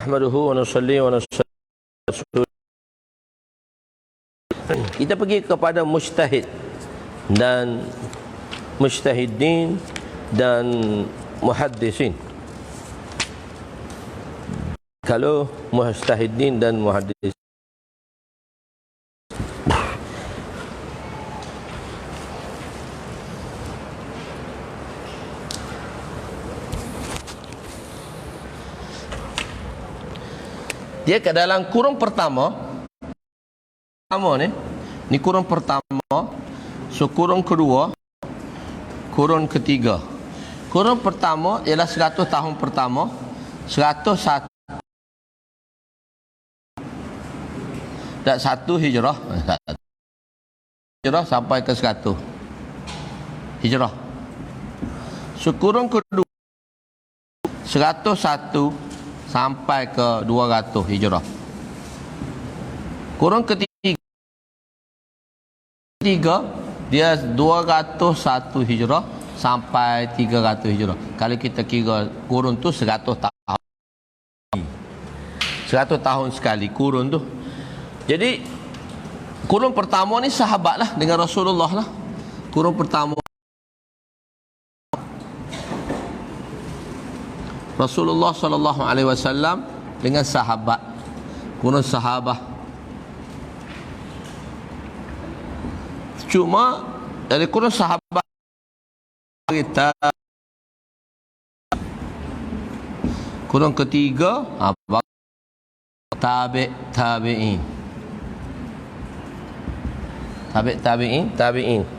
Nahmaduhu wa nusalli wa nusallim. Kita pergi kepada mujtahid dan mujtahidin dan muhaddisin. Kalau mujtahidin dan muhaddisin, dia ke dalam kurung pertama ni kurung pertama, so kurung kedua, kurung ketiga. Kurung pertama ialah 100 tahun pertama, 101 dan 1 hijrah. Hijrah sampai ke 100 hijrah. So kurung kedua 101 sampai ke 200 hijrah. Kurung ketiga dia 201 hijrah sampai 300 hijrah. Kalau kita kira kurun tu 100 tahun. 100 tahun sekali kurun tu. Jadi kurun pertama ni sahabat lah dengan Rasulullah lah. Kurun pertama Rasulullah sallallahu alaihi wasallam dengan sahabat. Kurun sahabat. Cuma dari kurun sahabat kita kurun ketiga tabi'in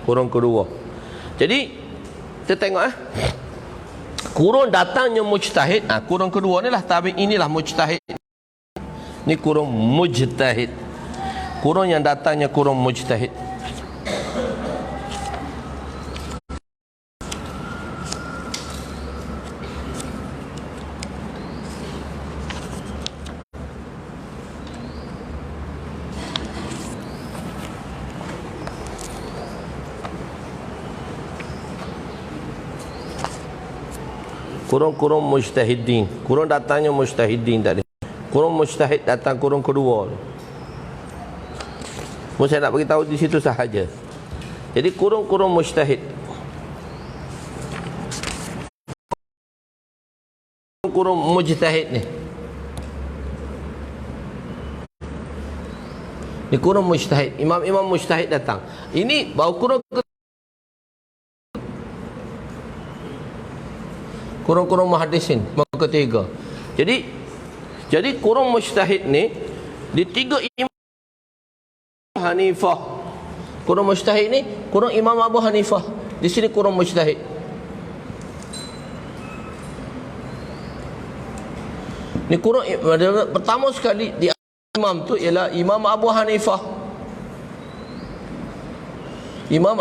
kurun kedua. Jadi kita tengok kurun datangnya mujtahid. Kurun kedua ni lah tabi'in, inilah mujtahid. Ni kurun mujtahid. Kurun yang datangnya kurun mujtahid. Kurung mujtahidin. Kurung datangnya mujtahidin tadi. Kurung mujtahid datang kurung kedua. Saya nak beritahu di situ sahaja. Jadi kurung mujtahid. Kurung mujtahid ni. Ni kurung mujtahid. Imam-imam mujtahid datang. Ini baru kurung muhaddisin ketiga. Jadi kurung mujtahid ni di 3 Imam Hanifah. Kurung mujtahid ni kurung Imam Abu Hanifah. Di sini kurung mujtahid. Ni kurung pertama sekali di imam tu ialah Imam Abu Hanifah. Imam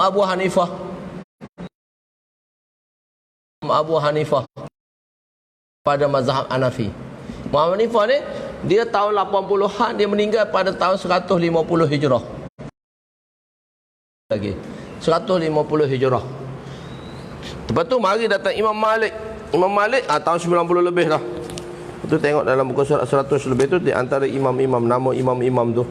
Abu Hanifah pada mazhab Hanafi. Imam Hanifah ni dia tahun 80-an, dia meninggal pada tahun 150 hijrah. Lagi 150 hijrah. Lepas tu mari datang Imam Malik. Imam Malik tahun 90 lebih dah. Itu tengok dalam buku surat 100 lebih tu di antara imam-imam, nama imam-imam tu.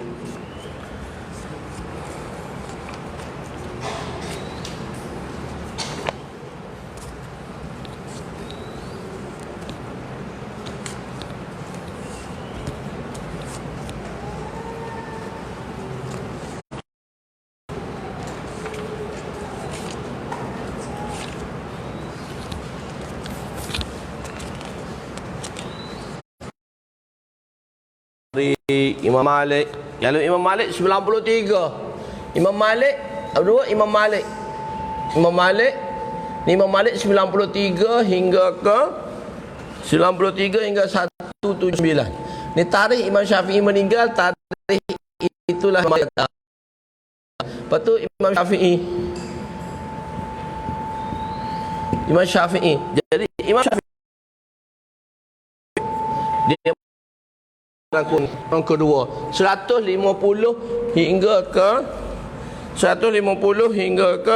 Imam Malik. Lalu Imam Malik 93. Imam Malik kedua Imam Malik. Imam Malik 93 hingga ke 93 hingga 179. Ni tarikh Imam Syafi'i meninggal, tarikh itulah Lepas tu Imam Syafi'i. Jadi Imam Syafi'i dia kurung kedua 150 hingga ke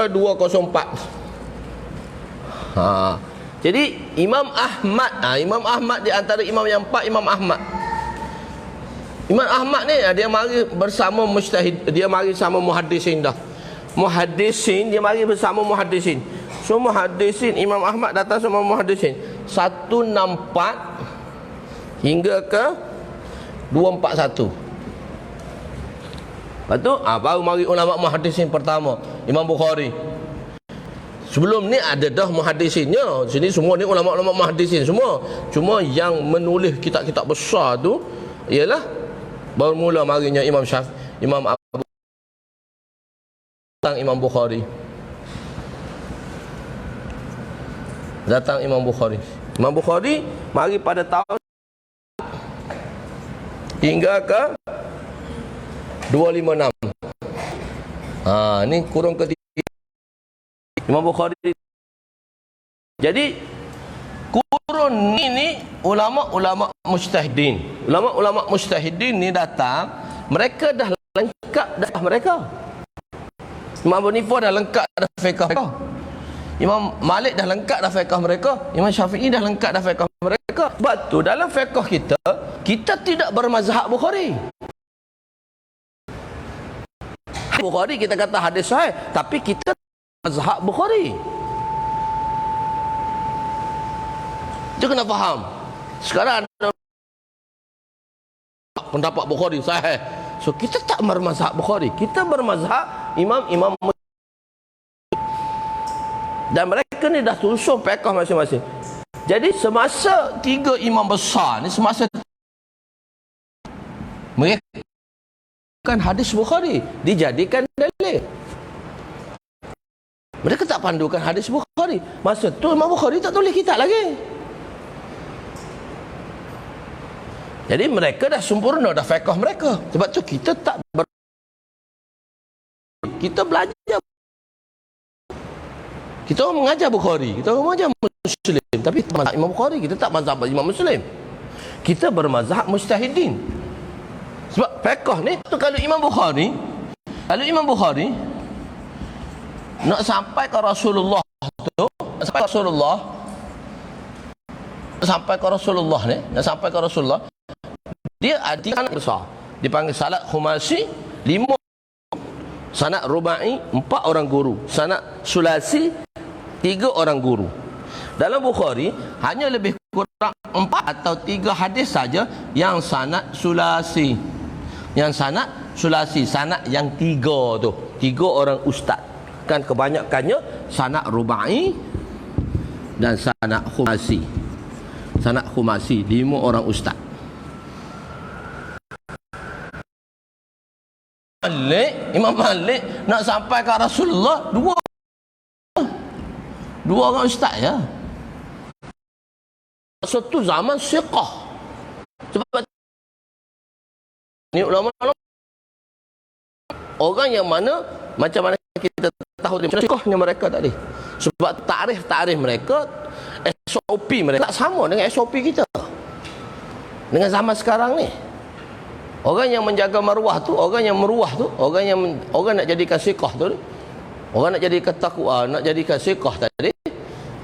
204. Jadi Imam Ahmad, Imam Ahmad di antara imam yang 4, Imam Ahmad Imam Ahmad ni dia mari bersama mujtahid, dia mari sama muhaddisin dah. Muhaddisin dia mari bersama muhaddisin. So muhaddisin Imam Ahmad datang sama muhaddisin 164 hingga ke 241. Lepas tu baru mari ulama muhaddisin pertama Imam Bukhari. Sebelum ni ada dah muhaddisinnya. Sini semua ni ulama-ulama muhaddisin semua. Cuma yang menulis kitab-kitab besar tu ialah baru mula marinya Imam Syafi'i, Imam Abu datang Imam Bukhari. Datang Imam Bukhari. Imam Bukhari mari pada tahun hingga ke 256. Ni kurung ketiga Imam Bukhari. Jadi kurun ini ulama-ulama mujtahidin. Ulama-ulama mujtahidin ni datang, mereka dah lengkap dah mereka. Imam Abu Hanifah dah lengkap dah fiqh mereka. Imam Malik dah lengkap dah fiqh mereka. Imam Syafi'i dah lengkap dah fiqh mereka. Sebab tu dalam fiqh kita tidak bermazhab Bukhari. Bukhari kita kata hadis sahih, tapi kita mazhab Bukhari. Dia kena faham. Sekarang ada pendapat Bukhari sahih. So kita tak bermazhab Bukhari, kita bermazhab imam-imam. Dan mereka ni dah susun fiqh masing-masing. Jadi semasa tiga imam besar ni, semasa mereka kan hadis Bukhari dijadikan dalil. Mereka tak pandukan hadis Bukhari. Masa tu Imam Bukhari tak tulis kitab lagi. Jadi mereka dah sempurna dah fiqh mereka. Sebab tu kita tak kita belajar. Kita orang mengajar Bukhari, kita orang mengajar Muslim, tapi mazhab Imam Bukhari, kita tak mazhab Imam Muslim. Kita bermazhab mujtahidin. Sebab fiqh ni tu kalau Imam Bukhari nak sampai ke Rasulullah tu, sampai ke Rasulullah dia ada sanad besar, dipanggil sanad khumasi 5, sanad rubai 4 orang guru, sanad sulasi 3 orang guru. Dalam Bukhari hanya lebih kurang 4 atau 3 hadis saja yang sanad sulasi. Yang sanad sulasi, sanad yang 3 tu, 3 orang ustaz. Kan kebanyakannya sanad rubai dan sanad khumasi. Sanad khumasi 5 orang ustaz. Imam Malik nak sampai ke Rasulullah 2 orang ustaz ya. Satu zaman siqah. Sebab ni ulama orang yang mana macam mana kita tahu dia siqahnya mereka tadi. Sebab tarikh mereka, SOP mereka tak sama dengan SOP kita. Dengan zaman sekarang ni. Orang yang menjaga maruah tu, orang yang meruah tu, orang nak jadikan siqah tu, orang nak jadikan taqwa, nak jadikan siqah tadi,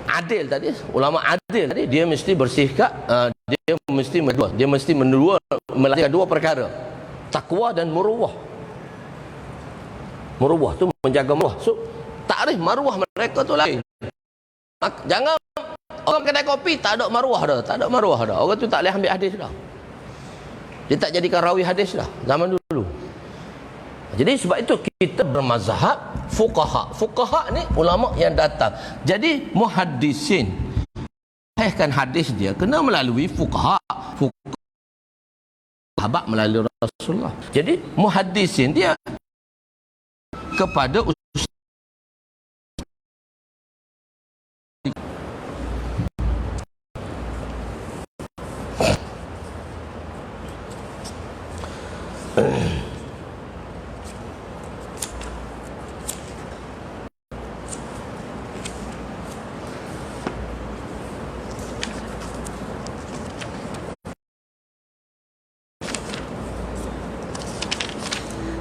adil tadi, ulama adil tadi, dia mesti bersikap, dia mesti melakukan 2 perkara, takwa dan meruah. Meruah tu menjaga maruah. So takrif maruah mereka tu lain. Jangan orang kedai kopi tak ada maruah dah, orang tu tak boleh ambil hadis dah. Dia tak jadikan rawi hadis dah zaman dulu. Jadi sebab itu kita bermazhab fuqaha. Fuqaha ni ulama yang datang. Jadi muhaddisin sahihkan hadis dia kena melalui fuqaha. Sahabat melalui Rasulullah. Jadi muhaddisin dia kepada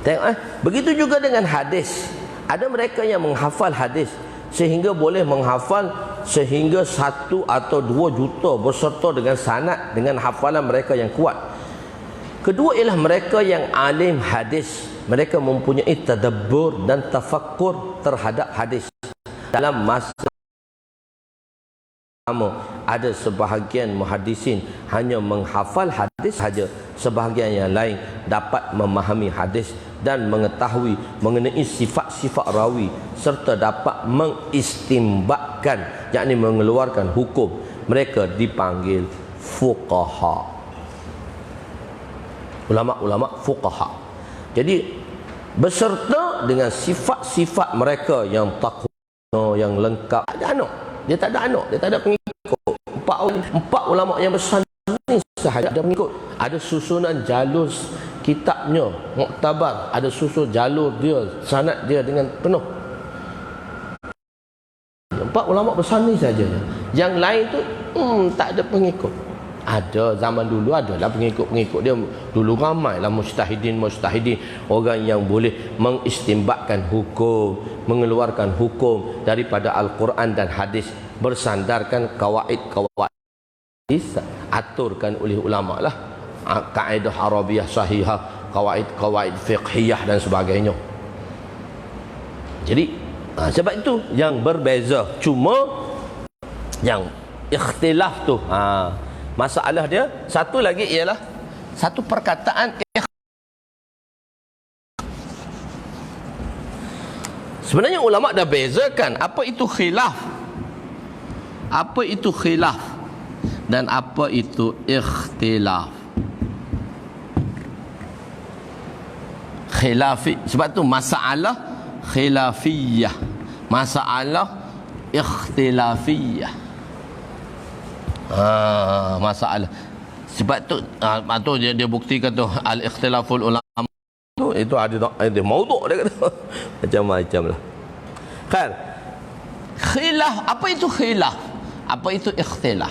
tengok begitu juga dengan hadis. Ada mereka yang menghafal hadis sehingga boleh menghafal sehingga 1 atau 2 juta berserta dengan sanad, dengan hafalan mereka yang kuat. Kedua ialah mereka yang alim hadis. Mereka mempunyai tadabbur dan tafakkur terhadap hadis. Dalam masa ada sebahagian muhaddisin hanya menghafal hadis saja, sebahagian yang lain dapat memahami hadis dan mengetahui mengenai sifat-sifat rawi serta dapat mengistimbatkan, yakni mengeluarkan hukum. Mereka dipanggil fuqaha, ulama-ulama fuqaha. Jadi beserta dengan sifat-sifat mereka yang taqwa, yang lengkap. Ada anak, dia tak ada anak, dia tak ada pengikut. Empat ulama yang besar ni sahaja ada pengikut. Ada susunan jalur kitabnya muktabar, ada susun jalur dia, sanad dia dengan penuh. Empat ulama besar ni saja. Yang lain tu tak ada pengikut. Ada zaman dulu adalah pengikut-pengikut dia. Dulu ramailah mujtahidin, orang yang boleh mengistimbatkan hukum, mengeluarkan hukum daripada Al-Quran dan hadis bersandarkan kawaid-kawaid aturkan oleh ulama lah, kaedah Arabiah sahihah, kawaid-kawaid fiqhiyah dan sebagainya. Jadi sebab itu yang berbeza, cuma yang ikhtilaf tu masalah dia satu lagi ialah satu perkataan. Sebenarnya ulama dah bezakan apa itu khilaf, apa itu khilaf dan apa itu ikhtilaf. Khilafi, sebab tu masalah khilafiyah, masalah ikhtilafiyah. Masalah. Sebab tu dia buktikan tu al-ikhtilaful ulama tu, itu ada maudhu' dia kata. Macam-macam lah. Kan? Khilaf, apa itu khilaf? Apa itu ikhtilaf?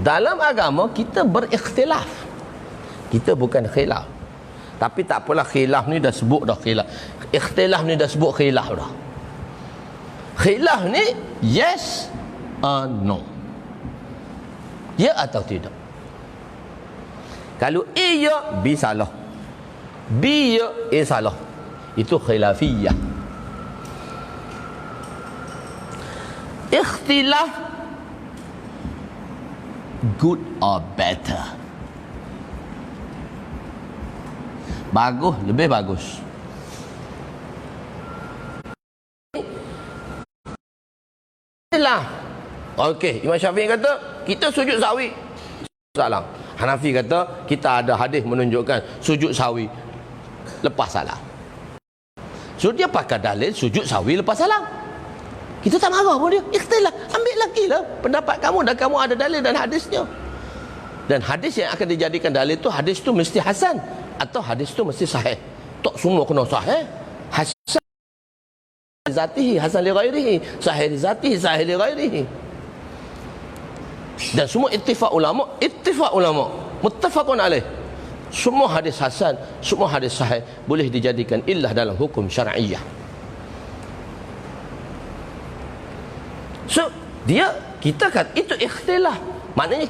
Dalam agama kita berikhtilaf. Kita bukan khilaf. Tapi tak apalah, khilaf ni dah sebut dah khilaf. Ikhtilaf ni dah sebut khilaf dah. Khilaf ni yes or no. Ya atau tidak. Kalau A ya, B salah. B ya, A salah. Itu khilafiyah. Ikhtilaf, good or better. Bagus, lebih bagus. Ikhtilaf. Okey, Imam Syafi'i kata kita sujud sahwi salam. Hanafi kata kita ada hadis menunjukkan sujud sahwi lepas salam. So dia pakai dalil sujud sahwi lepas salam. Kita tak marah pun dia. Ikhtilaf, ambil lagi lah pendapat kamu dan kamu ada dalil dan hadisnya. Dan hadis yang akan dijadikan dalil tu, hadis tu mesti hasan atau hadis tu mesti sahih. Tak semua kena sahih. Hasan li zatihi, hasan li ghairihi, sahih li zatihi, sahih li ghairihi. Dan semua ittifaq ulama, muttafaqun alaih. Semua hadis hasan, semua hadis sahih boleh dijadikan illah dalam hukum syar'iyyah. So kita kan itu ikhtilaf. Maknanya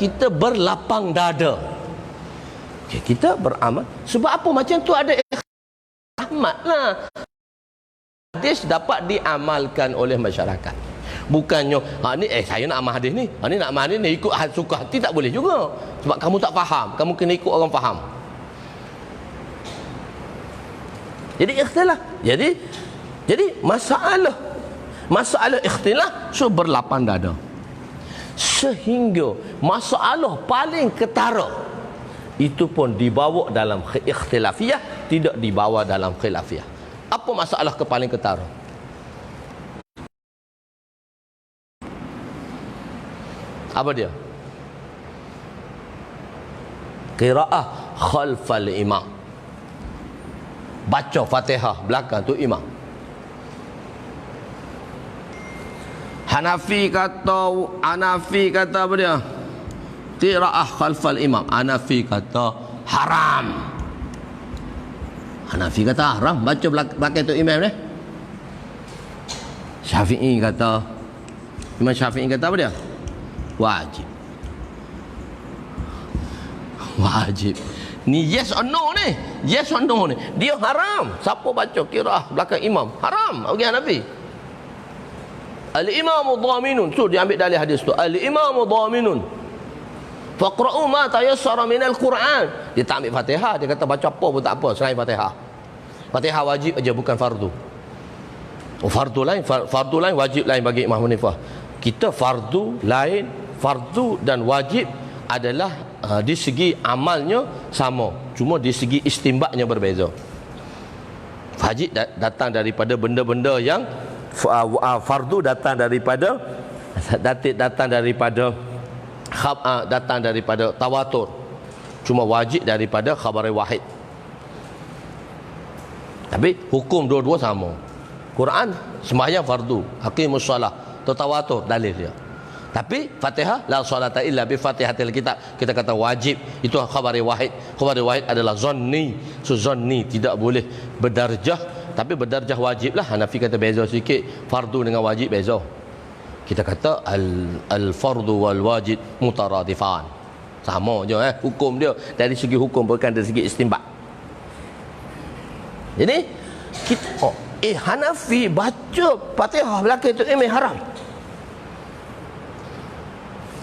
kita berlapang dada. Kita beramal. Sebab apa macam tu ada rahmatlah. Hadis dapat diamalkan oleh masyarakat. Bukannya ni saya nak amal hadis ni, ni nak amal hadis ni ikut suka hati, tak boleh juga. Sebab kamu tak faham, kamu kena ikut orang faham. Jadi ikhtilaf. Jadi masalah ikhtilaf so berlapang dada. Sehingga masalah paling ketara itu pun dibawa dalam ikhtilafiyah, tidak dibawa dalam khilafiyah. Apa masalah ke paling ketara? Apa dia? Qiraah khalfal imam. Baca Fatihah belakang tu imam. Hanafi kata apa dia? Qiraah khalfal imam. Hanafi kata haram. Hanafi kata haram baca belakang tu imam ni. Imam Syafi'i kata apa dia? Wajib. Wajib. Ni yes or no ni. Yes or no ni. Dia haram. Siapa baca qiraah belakang imam? Haram. Bagi Hanafi. Al-imamu dhaminun. So dia ambil dalil hadis tu. Al-imamu dhaminun. Faqra'u ma tayassara minal Quran. Dia tak ambil Fatihah. Dia kata baca apa pun tak apa selain Fatihah. Fatihah wajib aja, bukan fardu. Oh, fardu lain, wajib lain bagi Imam Hanifah. Kita fardu lain, fardu dan wajib adalah di segi amalnya sama, cuma di segi istinbatnya berbeza. Wajib datang daripada benda-benda yang fardu datang daripada tawatur, cuma wajib daripada khabar wahid. Tapi hukum dua-dua sama. Quran sembahyang fardu, haqimus solah, tawatur dalil dia. Tapi Fatihah la salata illa bi Fatihatil kitab, kita kata wajib, itu khabar wahid. Khabar wahid adalah zanni. So zanni tidak boleh berdarjah, tapi berdarjah wajib lah. Hanafi kata beza sikit, fardu dengan wajib beza. Kita kata al-fardu wal wajib mutaradifan. Sama je hukum dia dari segi hukum, bukan dari segi istinbat. Jadi kita Hanafi baca Fatihah belakang itu haram.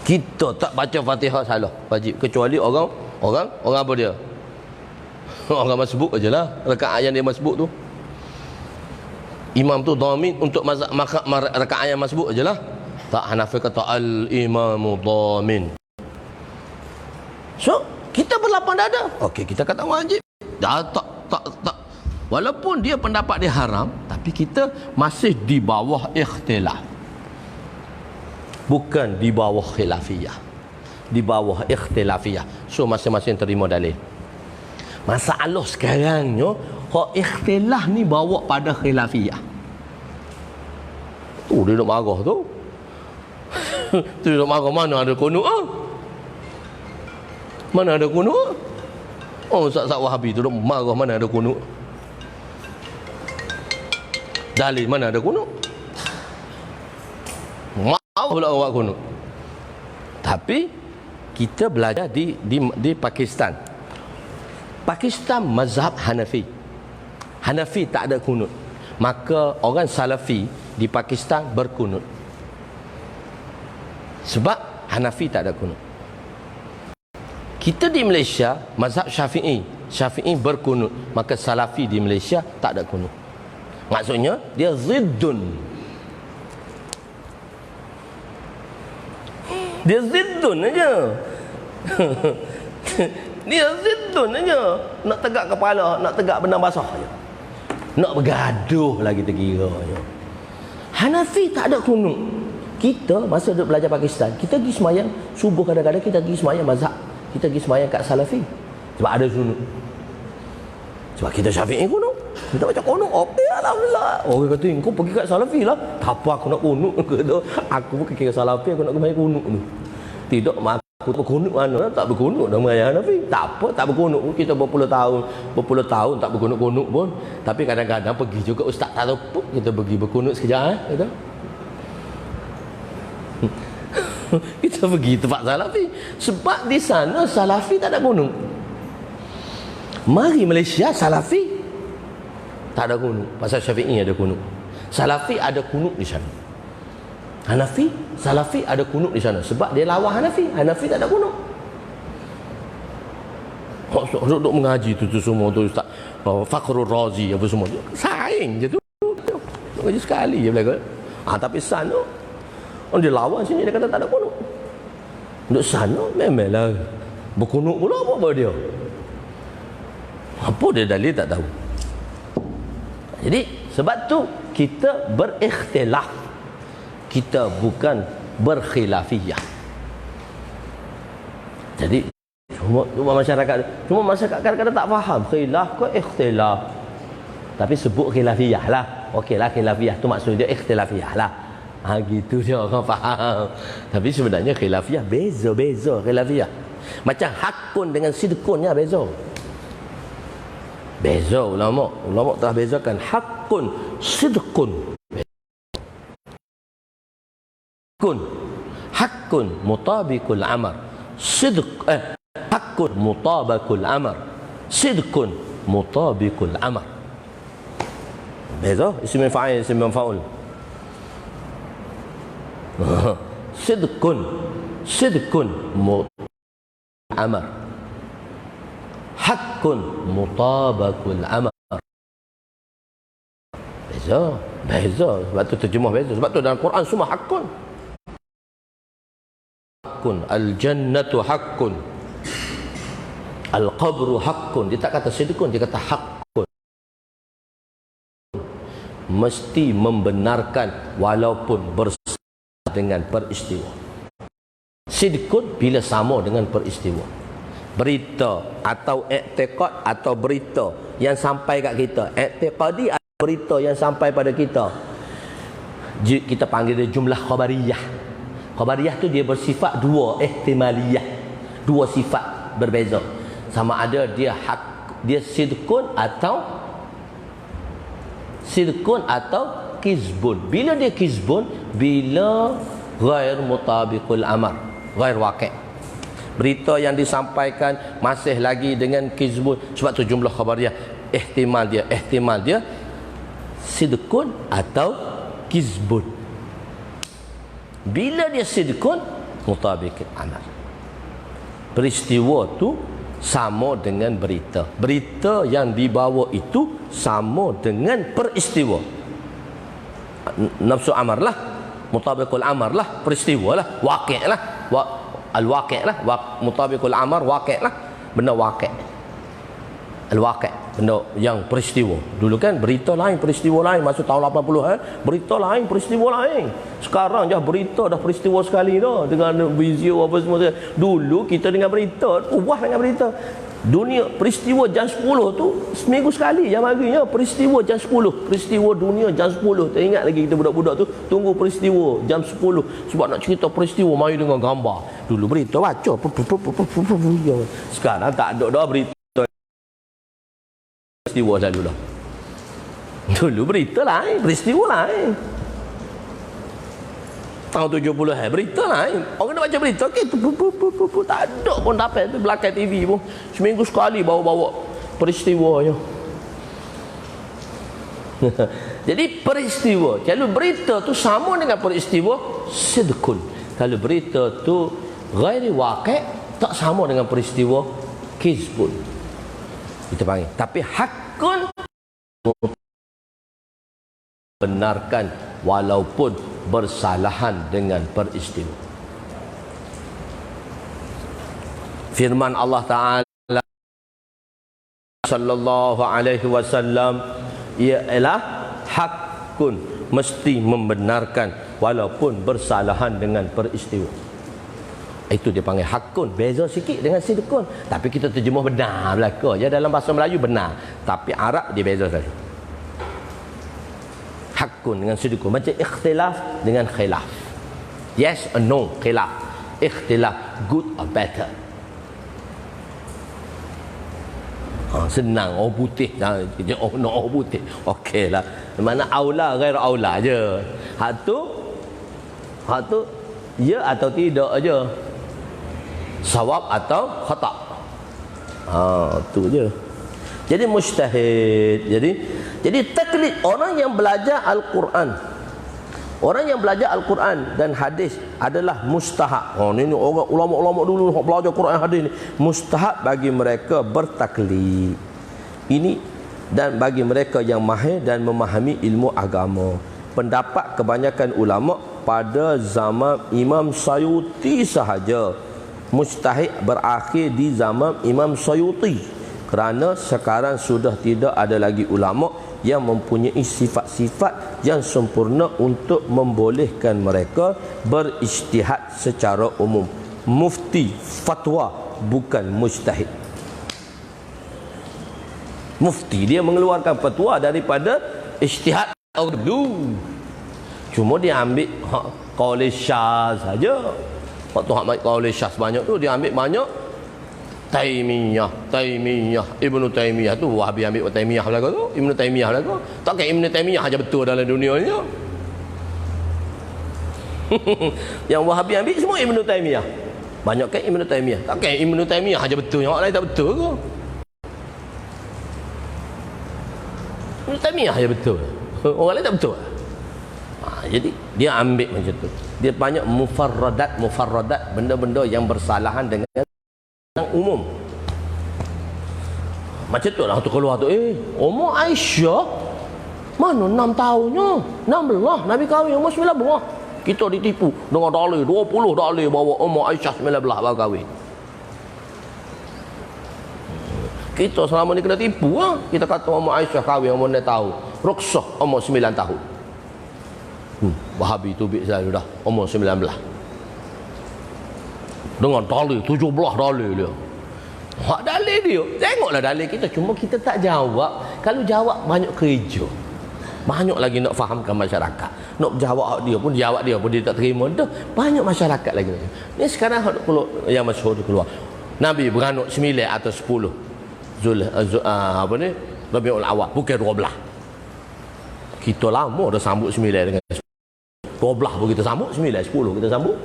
Kita tak baca Fatihah salah, wajib, kecuali orang apa dia? Orang masbuk ajalah, rakaat yang dia masbuk tu. Imam tu dhamin untuk rakaat yang masbuk ajalah. Tak, Hanafi kata al-imamu dhamin. So, kita berlapang dada. Okey, kita kata wajib. Tak. Walaupun dia pendapat dia haram, tapi kita masih di bawah ikhtilaf. Bukan di bawah khilafiyah, di bawah ikhtilafiyah. So masing-masing terima dalil. Masalah sekarangnya hak ikhtilaf ni bawa pada khilafiyah. Tu dia nak marah tu. Tu dia nak marah, mana ada kunut Mana ada kunut? Oh, Ustaz Wahabi tu nak marah, mana ada kunut? Dalil mana ada kunut? Pula awak kunut. Tapi kita belajar di Pakistan. Pakistan mazhab Hanafi. Hanafi tak ada kunut. Maka orang Salafi di Pakistan berkunut. Sebab Hanafi tak ada kunut. Kita di Malaysia mazhab Syafi'i. Syafi'i berkunut. Maka Salafi di Malaysia tak ada kunut. Maksudnya dia ziddun. Dia ziddun aja. Dia ziddun aja. Nak tegak kepala, nak tegak benang basah aja. Nak bergaduh lagi terkira aja. Hanafi tak ada kunut. Kita masa duduk belajar Pakistan, kita pergi semayang subuh, kadang-kadang kita pergi semayang mazhab. Kita pergi semayang kat Salafi. Sebab ada kunut. Sebab kita Syafi'i kunut. Kita baca kunut, okey, alhamdulillah. Orang kata, kau pergi kat Salafi lah. Tak apa aku nak kunut. Aku pun kira Salafi, aku nak kembali kunut tu. Tidak, aku tak berkunut mana? Tak berkunut dah meraya Hanafi. Tak apa, tak berkunut pun. Kita berpuluh tahun tak berkunut-kunut pun. Tapi kadang-kadang pergi juga ustaz tak tahu pun. Kita pergi berkunut sekejap. Kata. Kita pergi tempat Salafi. Sebab di sana Salafi tak ada kunut. Mari Malaysia Salafi tak ada kunut. Pasal Syafi'i ada kunut. Salafi ada kunut di sana. Hanafi, Salafi ada kunut di sana. Sebab dia lawan Hanafi. Hanafi tak ada kunut. Duduk mengaji tu semua tu Ustaz Fakhrul Razi apa semua tu. Saing je tu. Mengaji sekali je belakang. Tapi sana dia lawan sini, dia kata tak ada kunut. Duduk sana memanglah berkunut pula apa dia. Apa dia dalil tak tahu. Jadi sebab tu kita berikhtilaf, kita bukan berkhilafiyah. Jadi cuma masyarakat kadang-kadang tak faham khilaf ke ikhtilaf, tapi sebut khilafiyah lah. Okeylah, khilafiyah tu maksud dia ikhtilafiyah lah. Gitu dia orang faham. Tapi sebenarnya khilafiyah beza khilafiyah. Macam hakun dengan sidqunnya beza. Beza ulama telah bezakan hakun sidqun. Hakun mutabiqul amr. haqqun mutabakul amr, sidqun mutabikul amr. Beza isim fa'il, isim maf'ul. sidqun amr, haqqun mutabakul amr. Beza. Sebab tu terjemah beza. Sebab tu dalam Quran semua haqqun. Al-jannatu haqqun, al-qabru haqqun. Dia tak kata sidqun, dia kata haqqun. Mesti membenarkan walaupun bersama dengan peristiwa. Sidqun bila sama dengan peristiwa. Berita atau i'tiqad atau berita yang sampai kat kita, i'tiqadi atau berita yang sampai pada kita, kita panggil dia jumlah khabariyah. Khabariyah tu dia bersifat dua, ihtimaliyah, dua sifat berbeza. Sama ada dia dia sidqun atau kizbun. Bila dia kizbun, bila ghair mutabiqul amr, ghair waqi'. Berita yang disampaikan masih lagi dengan kizbun. Sebab tu jumlah khabariyah, ihtimal dia sidqun atau kizbun. Bila dia sidqun, mutabiqul amr, peristiwa tu sama dengan berita. Berita yang dibawa itu sama dengan peristiwa. Nafsu amar lah, mutabiqul amr lah, peristiwa lah, waqi' lah, al-waqi' lah, mutabiqul amr waqi' lah, benda waqi'. Al-waqi', benda yang peristiwa. Dulu kan berita lain, peristiwa lain. Masa tahun 80-an, berita lain, peristiwa lain. Sekarang dah berita dah peristiwa sekali dah, dengan video apa semua. Dulu kita dengar berita, ubah dengan berita. Dunia peristiwa jam 10 tu seminggu sekali jam paginya, peristiwa jam 10, peristiwa dunia jam 10. Tak ingat lagi kita budak-budak tu tunggu peristiwa jam 10 sebab nak cerita peristiwa mari dengan gambar. Dulu berita baca. Sekarang tak ada dah berita. Peristiwa selalu lah. Dulu berita lain, peristiwa lain. Tahun 70 berita lain. Orang nak baca berita, okay, tak ada pun dapat tu belakang TV pun. Seminggu sekali bawa-bawa peristiwanya. Jadi peristiwa, kalau berita tu sama dengan peristiwa, sidqun. Kalau berita tu ghairi waqi', tak sama dengan peristiwa, kizbun. Kita panggil. Tapi hakun, benarkan walaupun bersalahan dengan peristiwa. Firman Allah Ta'ala sallallahu alaihi wasallam ialah hakun, mesti membenarkan walaupun bersalahan dengan peristiwa. Itu dia panggil hakun. Beza sikit dengan sidqun. Tapi kita terjemah benar belaka. Ya, dalam bahasa Melayu benar, tapi Arab dia beza sekali. Hakun dengan sidqun. Macam ikhtilaf dengan khilaf. Yes or no, khilaf. Ikhtilaf, good or better. Senang. Oh putih. Oh no, oh putih. Okey lah. Mana aula, gair aula je. Hak tu ya atau tidak aja. Sawab atau khata'. Tu je. Jadi mujtahid. Jadi taklid orang yang belajar Al-Quran. Orang yang belajar Al-Quran dan hadis adalah mustahab. Ini orang ulama-ulama dulu belajar Quran hadis ni. Mustahab bagi mereka bertaklid. Ini dan bagi mereka yang mahir dan memahami ilmu agama. Pendapat kebanyakan ulama pada zaman Imam Sayuti sahaja. Mujtahid berakhir di zaman Imam Sayuti, kerana sekarang sudah tidak ada lagi ulama yang mempunyai sifat-sifat yang sempurna untuk membolehkan mereka berijtihad secara umum. Mufti fatwa, bukan mujtahid. Mufti dia mengeluarkan fatwa daripada ijtihad dulu. Cuma dia ambil qaul syaz saja. Waktu hak mai qaul syaz banyak tu dia ambil banyak Taimiyah, Ibnu Taimiyah tu Wahabi ambil Taimiyah belaka tu, Ibnu Taimiyah belaka. Takkan Ibnu Taimiyah aja betul dalam dunia ni. Yang Wahabi ambil semua Ibnu Taimiyah. Banyak kan Ibn Taymiyah. Takkan Ibn Taymiyah aja betul, yang lain tak betul ke? Ibn Taymiyah aja betul. Orang lain tak betul. Jadi dia ambil macam tu. Dia banyak mufarradat, benda-benda yang bersalahan dengan yang umum. Macam tu lah tu keluar tu, umur Aisyah mana 6 tahunnya, 16 Nabi kahwin umur 19. Kita ditipu dengan dalil 20 dalil bahawa umur Aisyah 19 baru kahwin. Kita selama ni kena tipu lah. Kita kata umur Aisyah kahwin umur 6 tahun, Ruqsah umur 9 tahun. Wahabi tubik selalu dah umur 19 dengan dalil 17 dalil dia. Hak dalil dia. Tengoklah dalil kita. Cuma kita tak jawab. Kalau jawab banyak kerja. Banyak lagi nak fahamkan masyarakat. Nak jawab hak dia pun dia tak terima dah. Banyak masyarakat lagi. Ni sekarang hak yang masyhur tu keluar. Nabi beranak 9 atau 10. Rabiul Awal bukan 12. Kita lama dah sambut 9 dengan 10. 12 pun kita sambut, 9, 10 kita sambut.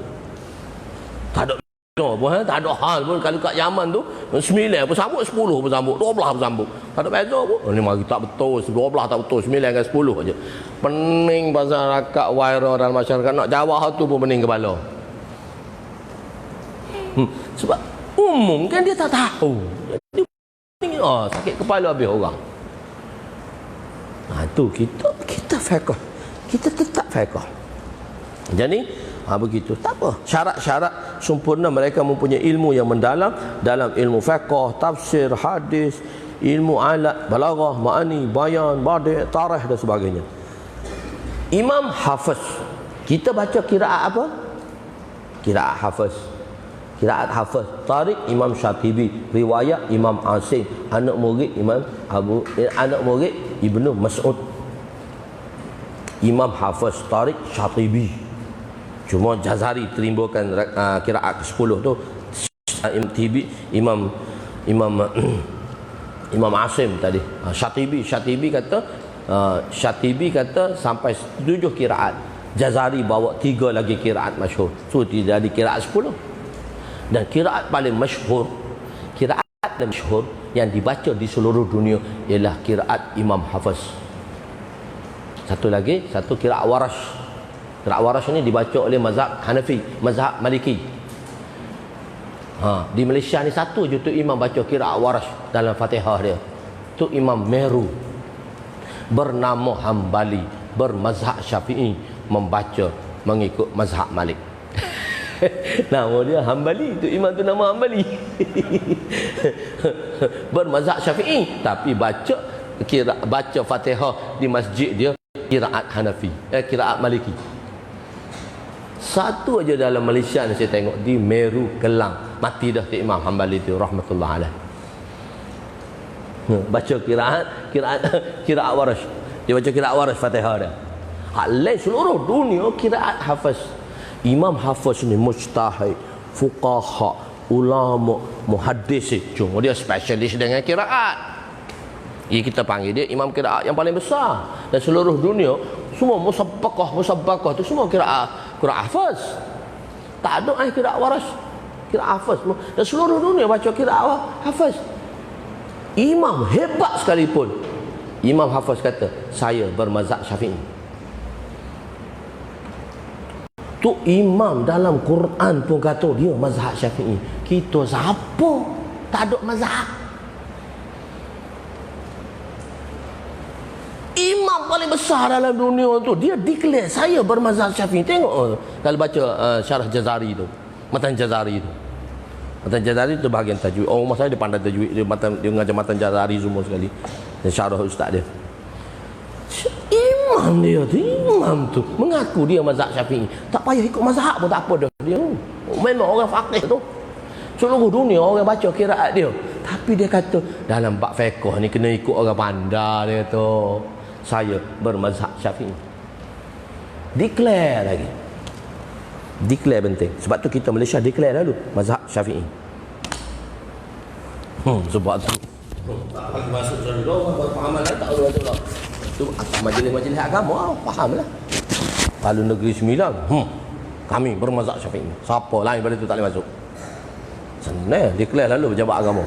Tak ada tak ada hal pun. Kalau kat Yaman tu 9 pun sambut, 10 pun sambut, 12 pun sambut. Tak ada beza pun. Ni mari tak betul, 12 tak betul, 9 dengan 10 aja. Pening masyarakat viral dalam masyarakat nak jawab hal tu pun pening kepala. Sebab umum kan dia tak tahu. Jadi sakit kepala habis orang. Tu kita fiqh. Kita tetap fiqh. Jadi begitu. Tak apa. Syarat-syarat sempurna mereka mempunyai ilmu yang mendalam dalam ilmu fiqh, tafsir, hadis, ilmu alat, balaghah, ma'ani, bayan, badi', tarikh dan sebagainya. Imam Hafiz. Kita baca qiraat apa? Qiraat Hafiz. Qiraat Hafiz. Tariq Imam Syatibi, riwayat Imam Asim, anak murid Ibnu Mas'ud. Imam Hafiz, Tariq, Syatibi. Cuma Jazari terimburkan qiraat ke-10 tu Imam Asim tadi. Syatibi kata sampai 7 qiraat. Jazari bawa 3 lagi qiraat masyhur. So jadi qiraat 10. Dan qiraat paling masyhur, yang dibaca di seluruh dunia ialah qiraat Imam Hafiz. Satu qiraat Warash. Qiraat Warash ni dibaca oleh mazhab Hanafi, mazhab Maliki. Di Malaysia ni satu je tu imam baca qiraat Warash dalam Fatihah dia. Tu Imam Meru. Bernama Hambali, bermazhab Syafi'i, membaca mengikut mazhab Malik. Nama dia Hambali, tu imam tu nama Hambali. Bermazhab Syafi'i tapi baca Fatihah di masjid dia qiraat Hanafi, qiraat Maliki. Satu aja dalam Malaysia ni saya tengok di Meru, Kelang. Mati dah tu Imam Hambali tu rahmatullah alaih. Baca qiraat Warash. Dia baca qiraat Warash Fatihah dia. Lain seluruh dunia qiraat Hafiz. Imam Hafiz ni mujtahid, fuqaha, ulama, muhaddis. Cuma dia spesialis dengan qiraat. Kita panggil dia imam qiraat yang paling besar. Dan seluruh dunia semua musabbaqah tu semua qiraat Hafiz. Tak ada qiraat Warash, qiraat Hafiz. Dan seluruh dunia baca qiraat Hafiz. Imam hebat sekalipun, Imam Hafiz kata, saya bermazhab Syafi'i. Tu imam dalam Quran pun kata dia mazhab Syafi'i. Kita siapa tak ada mazhab? Imam paling besar dalam dunia tu, dia declare saya bermazhab Syafi'i. Tengok kalau baca syarah Jazari tu, Matan Jazari tu. Matan Jazari tu bahagian tajwid. Rumah saya dia pandai tajwid, dia mengajar Matan Jazari semua sekali. Dan syarah ustaz dia. Imam tu mengaku dia mazhab Syafi'i. Tak payah ikut mazhab pun tak apa dah dia. Memang orang faqih tu. Seluruh dunia orang baca qiraat dia. Tapi dia kata dalam bab fiqh ni kena ikut orang pandai dia tu. Saya bermazhab Syafi'i. Declare lagi. Declare penting. Sebab tu kita Malaysia declare dulu mazhab Syafi'i. Sebab tu tak bagi masuk dalam orang berpahaman lain tak ada tu lah. Tu majlis-majlis agama fahamlah. Kalau Negeri Sembilan, kami bermazhab Syafi'i. Siapa lain pada tu tak boleh masuk. Senang, dia kelas lalu pejabat agama.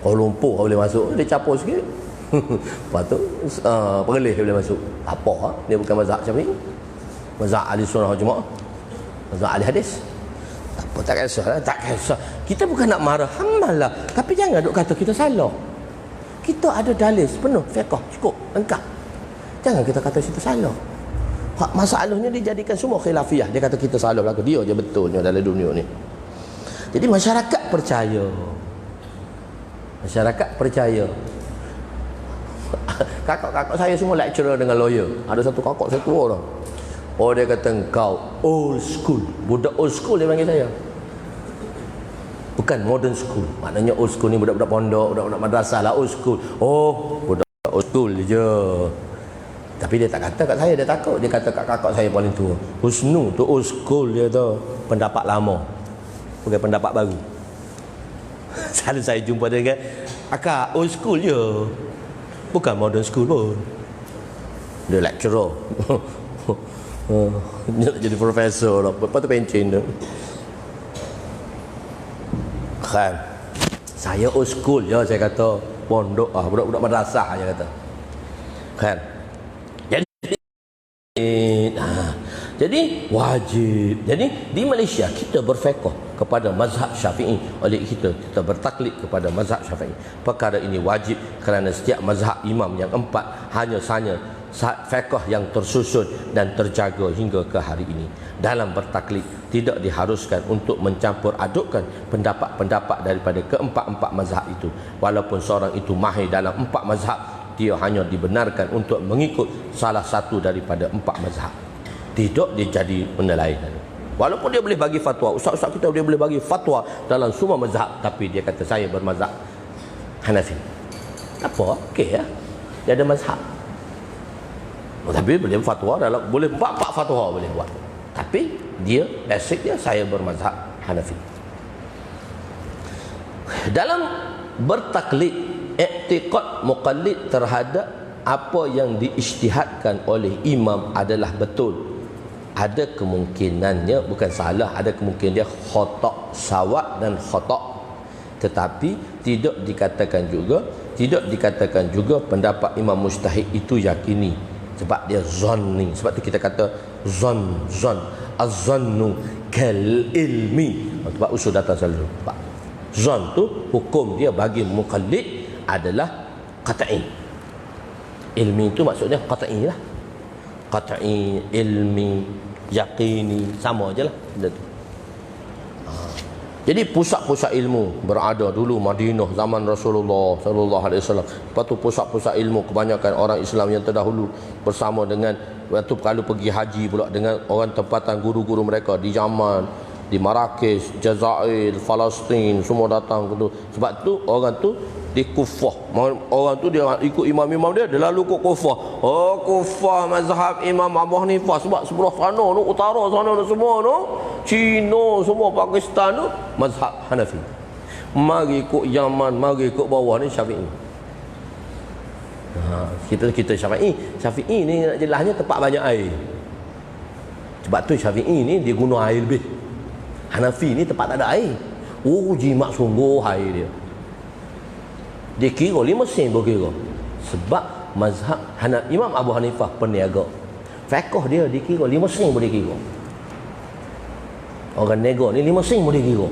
Kuala Lumpur boleh masuk, dia capur sikit. Lepas tu Perlis dia boleh masuk. Apa dia bukan mazhab Syafi'i. Mazhab ahli sunnah wal jemaah. Mazhab ahli hadis. Tak apa, tak kisahlah, tak kisah. Kita bukan nak marah, hamalah. Tapi jangan duk kata kita salah. Kita ada dalil sepenuh, fiqh cukup, lengkap. Jangan kita kata kita salah. Masalahnya dia jadikan semua khilafiyah. Dia kata kita salah belaka, dia je betulnya dalam dunia ni. Jadi masyarakat percaya. Masyarakat percaya. Kakak-kakak saya semua lecturer dengan lawyer. Ada satu kakak saya tua dah. Oh, dia kata engkau old school. Budak old school dia panggil saya. Bukan modern school. Maknanya old school ni budak-budak pondok, budak-budak madrasah lah old school. Oh, budak old school je. Tapi dia tak kata kat saya, dia takut. Dia kata kat kakak saya paling tua. Husnu tu old school dia tu. Pendapat lama. Bukan pendapat baru. Selalu saya jumpa dia kan, akak old school je. Bukan modern school pun. Dia lecturer. Dia nak jadi profesor lah. Lepas tu pencin tu. Kan, saya old school je, saya kata. Pondok budak-budak madrasah je kata. Kan. Jadi wajib. Jadi di Malaysia kita berfiqh kepada mazhab Syafi'i. Oleh kita bertaklid kepada mazhab Syafi'i. Perkara ini wajib kerana setiap mazhab imam yang empat hanya sahaja fiqh yang tersusun dan terjaga hingga ke hari ini. Dalam bertaklid tidak diharuskan untuk mencampur adukkan pendapat-pendapat daripada keempat-empat mazhab itu. Walaupun seorang itu mahir dalam empat mazhab, dia hanya dibenarkan untuk mengikut salah satu daripada empat mazhab. Tidak dia jadi benda lain. Walaupun dia boleh bagi fatwa, ustaz-ustaz kita dia boleh bagi fatwa dalam semua mazhab, tapi dia kata saya bermazhab Hanafi. Apa? Okey ya. Dia ada mazhab. Tapi boleh fatwa dalam, boleh empat fatwa boleh buat. Tapi dia basic dia saya bermazhab Hanafi. Dalam bertaklid, i'tiqad muqallid terhadap apa yang diijtihadkan oleh imam adalah betul. Ada kemungkinannya bukan salah, ada kemungkinan dia khata', sawab dan khata'. Tetapi tidak dikatakan juga pendapat imam mujtahid itu yakini, sebab dia zanni. Sebab tu kita kata zan az-zannu kal ilmi. Sebab usul datang selalu. Zan tu hukum dia bagi muqallid adalah qat'i. Ilmi itu maksudnya qat'i lah. Qat'i, ilmi, yaqini, sama je lah benda tu. Jadi pusat-pusat ilmu berada dulu Madinah zaman Rasulullah sallallahu alaihi wasallam. Lepas tu pusat-pusat ilmu kebanyakan orang Islam yang terdahulu bersama dengan waktu kalau pergi haji pula dengan orang tempatan guru-guru mereka di Yaman, di Marrakesh, Jazair, Palestin, semua datang ke tu. Sebab tu orang tu di Kufah. Orang tu dia ikut imam-imam dia lalu ke Kufah. Oh, Kufah mazhab Imam Abu Hanifah. Sebab sebelah sana tu, utara sana tu semua tu, Cina semua, Pakistan tu mazhab Hanafi. Mari ikut Yaman, mari ikut bawah ni Syafi'i. Kita Syafi'i ni nak jelasnya tempat banyak air. Sebab tu Syafi'i ni dia guna air lebih. Hanafi ni tempat tak ada air. Oh, jimat sungguh air dia. Dia kira 5 sen berkira. Sebab mazhab Imam Abu Hanifah peniaga. Fiqh dia dikira 5 sen boleh kira. Orang nego ni 5 sen boleh kira.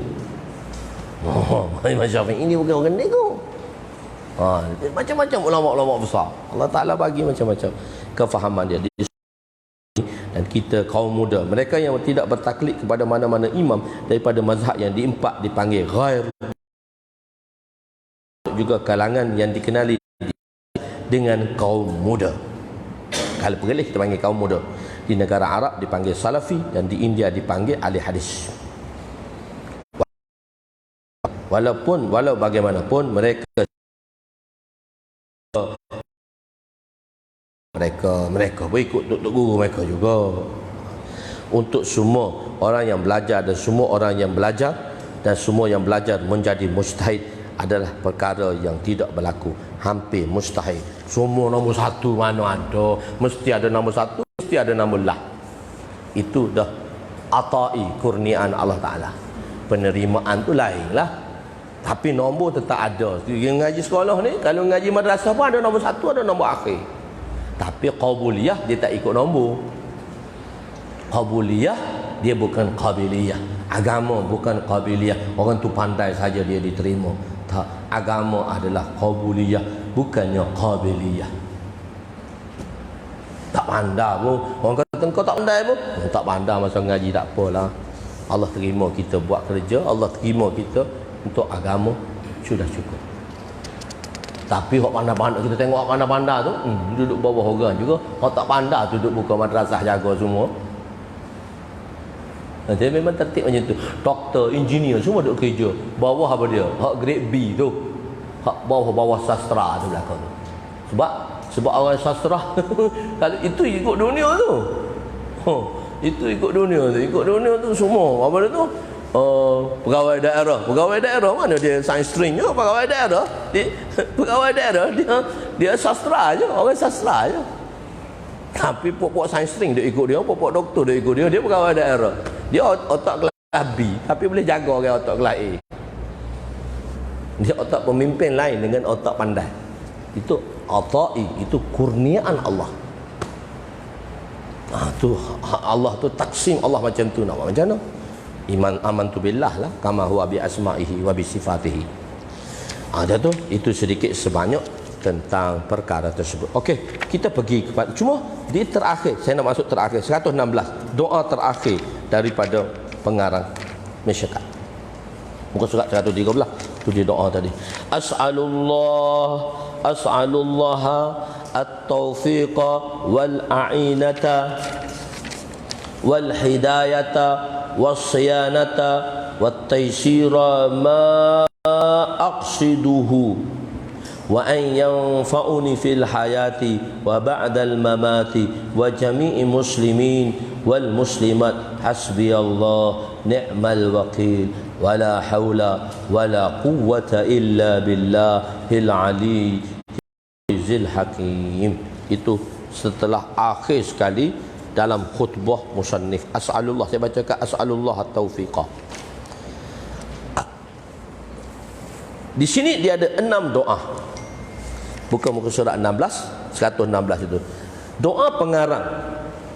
Imam Syafi'i ini bukan orang nego. Macam-macam ulama-ulama besar. Allah Ta'ala bagi macam-macam kefahaman dia. Dan kita kaum muda, mereka yang tidak bertaklid kepada mana-mana imam daripada mazhab yang diempat dipanggil ghair, juga kalangan yang dikenali dengan kaum muda. Kalau Perlis kita panggil kaum muda, di negara Arab dipanggil salafi, dan di India dipanggil ahli hadis. Walau bagaimanapun mereka berikut untuk guru mereka juga. Untuk semua orang yang belajar dan semua orang yang belajar dan semua yang belajar menjadi mujtahid adalah perkara yang tidak berlaku, hampir mustahil. Semua nombor satu mana ada, mesti ada nombor satu, mesti ada nombor lah. Itu dah ata'i kurniaan Allah Ta'ala. penerimaan tu lain lah. Tapi nombor tetap ada. Yang ngaji sekolah ni, kalau ngaji madrasah pun ada nombor 1, ada nombor akhir. Tapi qabuliyah dia tak ikut nombor. Qabuliyah dia bukan qabiliyah. Agama bukan qabiliyah. Orang tu pandai saja dia diterima. Tak, agama adalah qabuliyah, bukannya qabiliyah. Tak pandai pun. Orang kata kau tak pandai pun. Tak pandai masa ngaji tak apalah. Allah terima kita buat kerja, Allah terima kita untuk agama, sudah cukup. Tapi hok pandai-pandai, kita tengok hok pandai-pandai tu, duduk bawah orang juga. Hok tak pandai tu duduk buka madrasah jaga semua. Dia memang tertib macam tu. Doktor, engineer semua duduk kerja. Bawah apa dia? Hak grade B tu. Hak bawah-bawah sastra tu belakang tu. Sebab orang sastra kalau itu ikut dunia tu. Itu ikut dunia tu. Ikut dunia tu semua. Apa dia tu? Pegawai daerah mana dia science streamnya? Pegawai daerah dia sastra aja, orang sastra aja. Tapi pokok science stream dia ikut dia, pokok doktor dia ikut dia, dia pegawai daerah. Dia otak kelas B tapi boleh jaga orang otak kelas A. Dia otak pemimpin lain dengan otak pandai. Itu ata'i, itu kurniaan Allah. Tu Allah tu taksim Allah macam tu, nak buat macam mana? Iman amantu billah lah kama huwa bi asma'ihi wa bi sifatihi. Ada tu, itu sedikit sebanyak tentang perkara tersebut. Okey, kita pergi kepada, cuma di terakhir, saya nak masuk terakhir 116, doa terakhir daripada pengarang Miskat. Muka surat 113 tu dia doa tadi. As'alullah at-tawfiqa wal a'inata wal hidayata was siyanata wat taysira ma aqsiduhu wa an yanfa'uni fil hayati wa ba'dal mamati wa jami'i muslimin wal muslimat hasbiyallah ni'mal wakil wala hawla wala quwwata illa billahil aliyyil hakim. Itu setelah akhir sekali dalam khutbah musannif. As'alullah, saya bacakan as'alullah at-taufiqah. Di sini dia ada 6 doa. Bukan muka surat 16, 116 itu. Doa pengarang.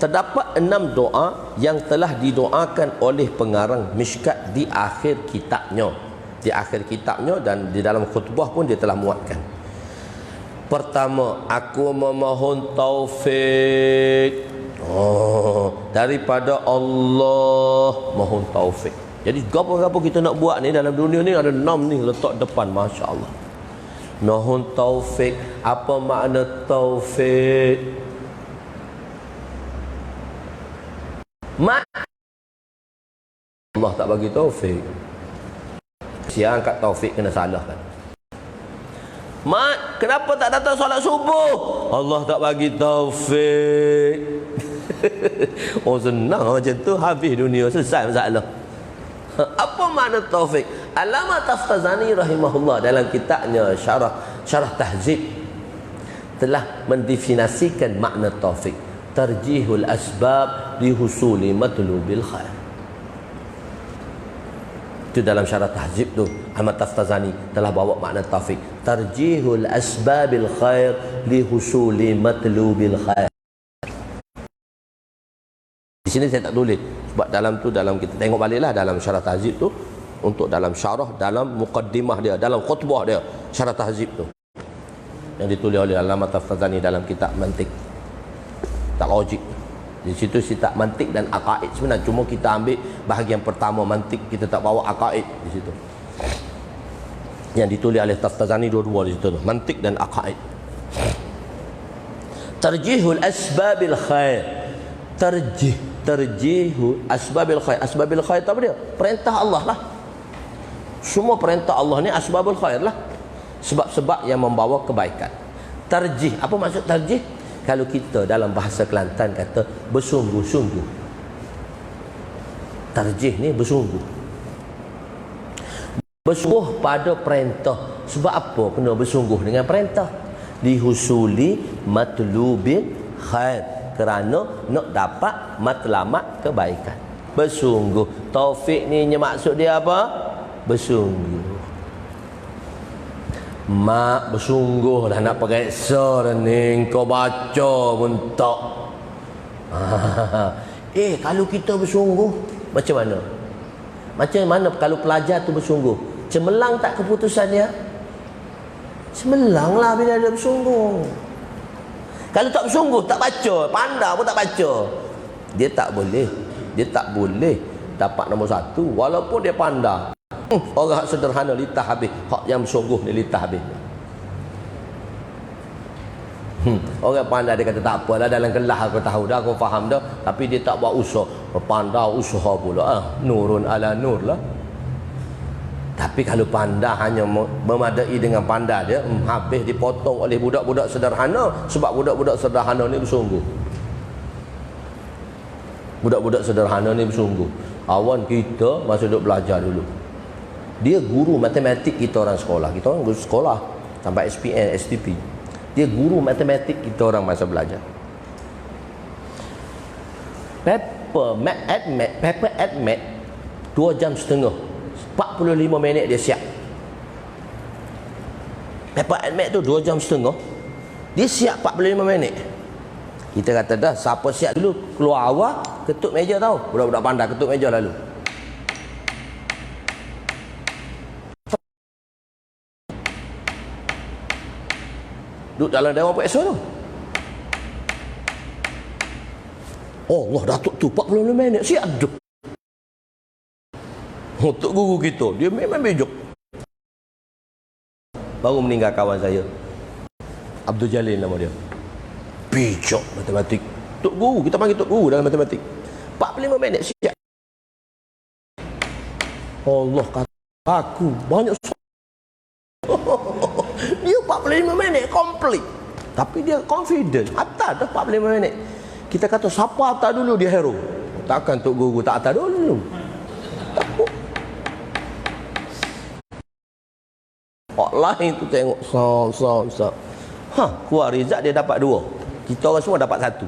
Terdapat 6 doa yang telah didoakan oleh pengarang Miskat di akhir kitabnya. Di akhir kitabnya dan di dalam khutbah pun dia telah muatkan. Pertama, aku memohon taufik daripada Allah, mohon taufik. Jadi apa-apa kita nak buat ni dalam dunia ni ada 6 ni letak depan, masya-Allah. Mohon taufik. Apa makna taufik? Allah tak bagi taufik. Siapa angkat taufik kena salahkan. Mat, kenapa tak datang solat subuh? Allah tak bagi taufik. Oh senang macam tu, habis dunia, selesai masalah. Apa makna taufik? Allamah Taftazani rahimahullah dalam kitabnya Syarah Tahzib telah mendefinisikan makna taufik. Tarjihul asbab lihusuli matlubil khair. Itu dalam Syarah Tahzib tu Ahmad Taftazani telah bawa makna taufik. Tarjihul asbabil khair lihusuli matlubil khair. Di sini saya tak tulis sebab dalam kita tengok baliklah dalam Syarah Tahzib tu, untuk dalam syarah, dalam muqaddimah dia, dalam khutbah dia, Syarah Tahzib tu yang ditulis oleh Allamah Taftazani dalam kitab mantik, tak logik. Di situ kitab mantik dan aqaid sebenarnya, cuma kita ambil bahagian pertama mantik, kita tak bawa aqaid di situ. Yang ditulis oleh Taftazani dua-dua di situ, mantik dan aqaid. Tarjihul asbabil khair. Tarjihu asbabil khair. Asbabil khair apa dia? Perintah Allah lah. Semua perintah Allah ni asbabul khair lah. Sebab-sebab yang membawa kebaikan. Tarjih. Apa maksud tarjih? Kalau kita dalam bahasa Kelantan kata bersungguh-sungguh. Tarjih ni bersungguh. Bersungguh pada perintah. Sebab apa kena bersungguh dengan perintah? Lihusuli matlubil khair. Kerana nak dapat matlamat kebaikan. Bersungguh. Taufik ni maksud dia apa? Bersungguh. Mak bersungguh dah nak periksa dah ni. Kau baca pun tak. Kalau kita bersungguh, macam mana? Macam mana kalau pelajar tu bersungguh? Cemerlang tak keputusan dia? Cemerlang lah bila dia bersungguh. Kalau tak bersungguh, tak baca, pandai pun tak baca, dia tak boleh dapat nombor 1 walaupun dia pandai. Orang sederhana litah habis, hak yang bersungguh dia litah habis. Orang pandai dia kata tak apalah, dalam kelas aku tahu dah, aku faham dah, tapi dia tak buat usaha. Pandai usaha pula, nurun ala nur lah. Tapi kalau pandai hanya memadai dengan pandai dia, habis dipotong oleh budak-budak sederhana. Sebab budak-budak sederhana ni bersungguh. Budak-budak sederhana ni bersungguh. Awan kita masa duduk belajar dulu, dia guru matematik kita orang sekolah. Kita orang guru sekolah sampai SPN, STP. Dia guru matematik kita orang masa belajar. Paper admit 2 jam setengah, 45 minit dia siap. Paper admit tu 2 jam setengah, dia siap 45 minit. Kita kata dah, siapa siap dulu keluar awal, ketuk meja tau. Budak-budak pandai ketuk meja lalu. Duduk dalam dewan periksa tu. Allah, Datuk tu 45 minit siap duduk. Untuk guru kita, dia memang bejok. Baru meninggal kawan saya, Abdul Jalil nama dia. Bejok matematik. Tok guru, kita panggil tok guru dalam matematik. 45 minit siap. Allah kata aku banyak dia 45 minit komplit. Tapi dia confident. Atas dah 45 minit. Kita kata siapa atas dulu dia hero. Takkan tok guru tak atas dulu. Tak. Orang lain tu tengok so. Keluar result dia dapat 2. Kita orang semua dapat 1.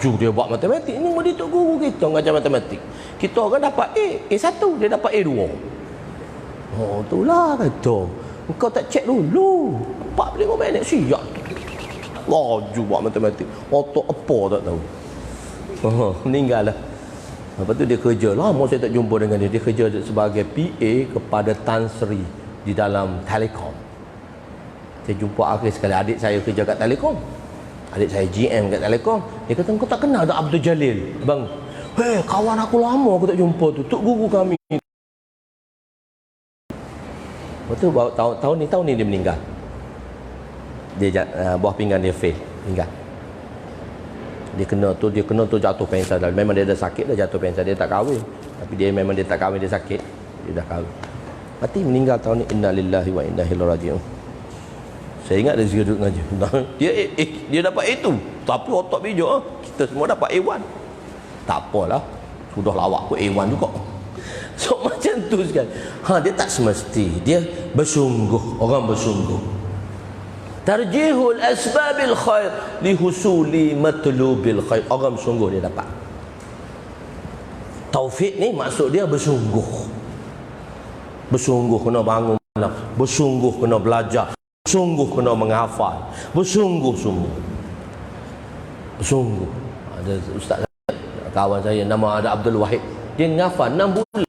Jom dia buat matematik. Ini dia tok guru kita mengajar matematik. Kita orang dapat A1, dia dapat A2. Itulah kata. Kau tak cek dulu. 45 minit siap. Laju buat matematik. Otak apa tak tahu. Meninggal lah. Lepas tu dia kerja. Lama saya tak jumpa dengan dia. Dia kerja sebagai PA kepada Tan Sri di dalam Telekom. Saya jumpa akhir sekali. Adik saya kerja kat Telekom. Adik saya GM kat Telekom. Dia kata, kau tak kenal tak Abdul Jalil? Bang, kawan aku lama aku tak jumpa tu. Tok guru kami. Lepas tu tahun ni dia meninggal. Dia buah pinggang dia fail. Meninggal. Dia kena tu jatuh pengsan. Memang dia dah sakit dah jatuh pengsan. Dia tak kahwin. Tapi dia tak kahwin, dia sakit. Dia dah kahwin. Mati meninggal tahun ni. Inna lillahi wa inna ilaihi raji'un. Saya ingat dia duduk ngaji. Dia dapat A2. Tapi otak bijak. Kita semua dapat A1. Tak apalah. Sudah lawak pun A1 juga. So macam tu sekali. Dia tak semesti. Dia bersungguh. Orang bersungguh. Tarjihul asbabil khair lihusuli matlubil khair. Orang bersungguh dia dapat. Taufik ni maksud dia bersungguh. Bersungguh kena bangun malam. Bersungguh kena belajar. Bersungguh kena menghafal. Bersungguh. Ada ustaz kawan saya nama ada Abdul Wahid. Dia menghafal 6 bulan.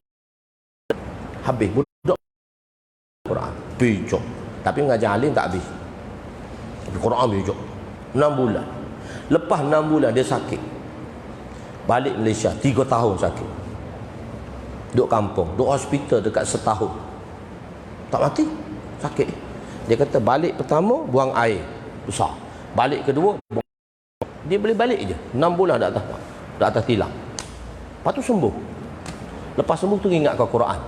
Habis budak Quran. Bijak. Tapi mengajar alim tak habis. Quran bijak. 6 bulan. Lepas 6 bulan dia sakit. Balik Malaysia 3 tahun sakit. Duduk kampung, duduk hospital dekat setahun. Tak mati. Sakit. Dia kata balik pertama buang air besar. Balik kedua dia boleh balik je. 6 bulan dah atas tilam. Lepas tu sembuh. Lepas sembuh tu ingat ke Quran.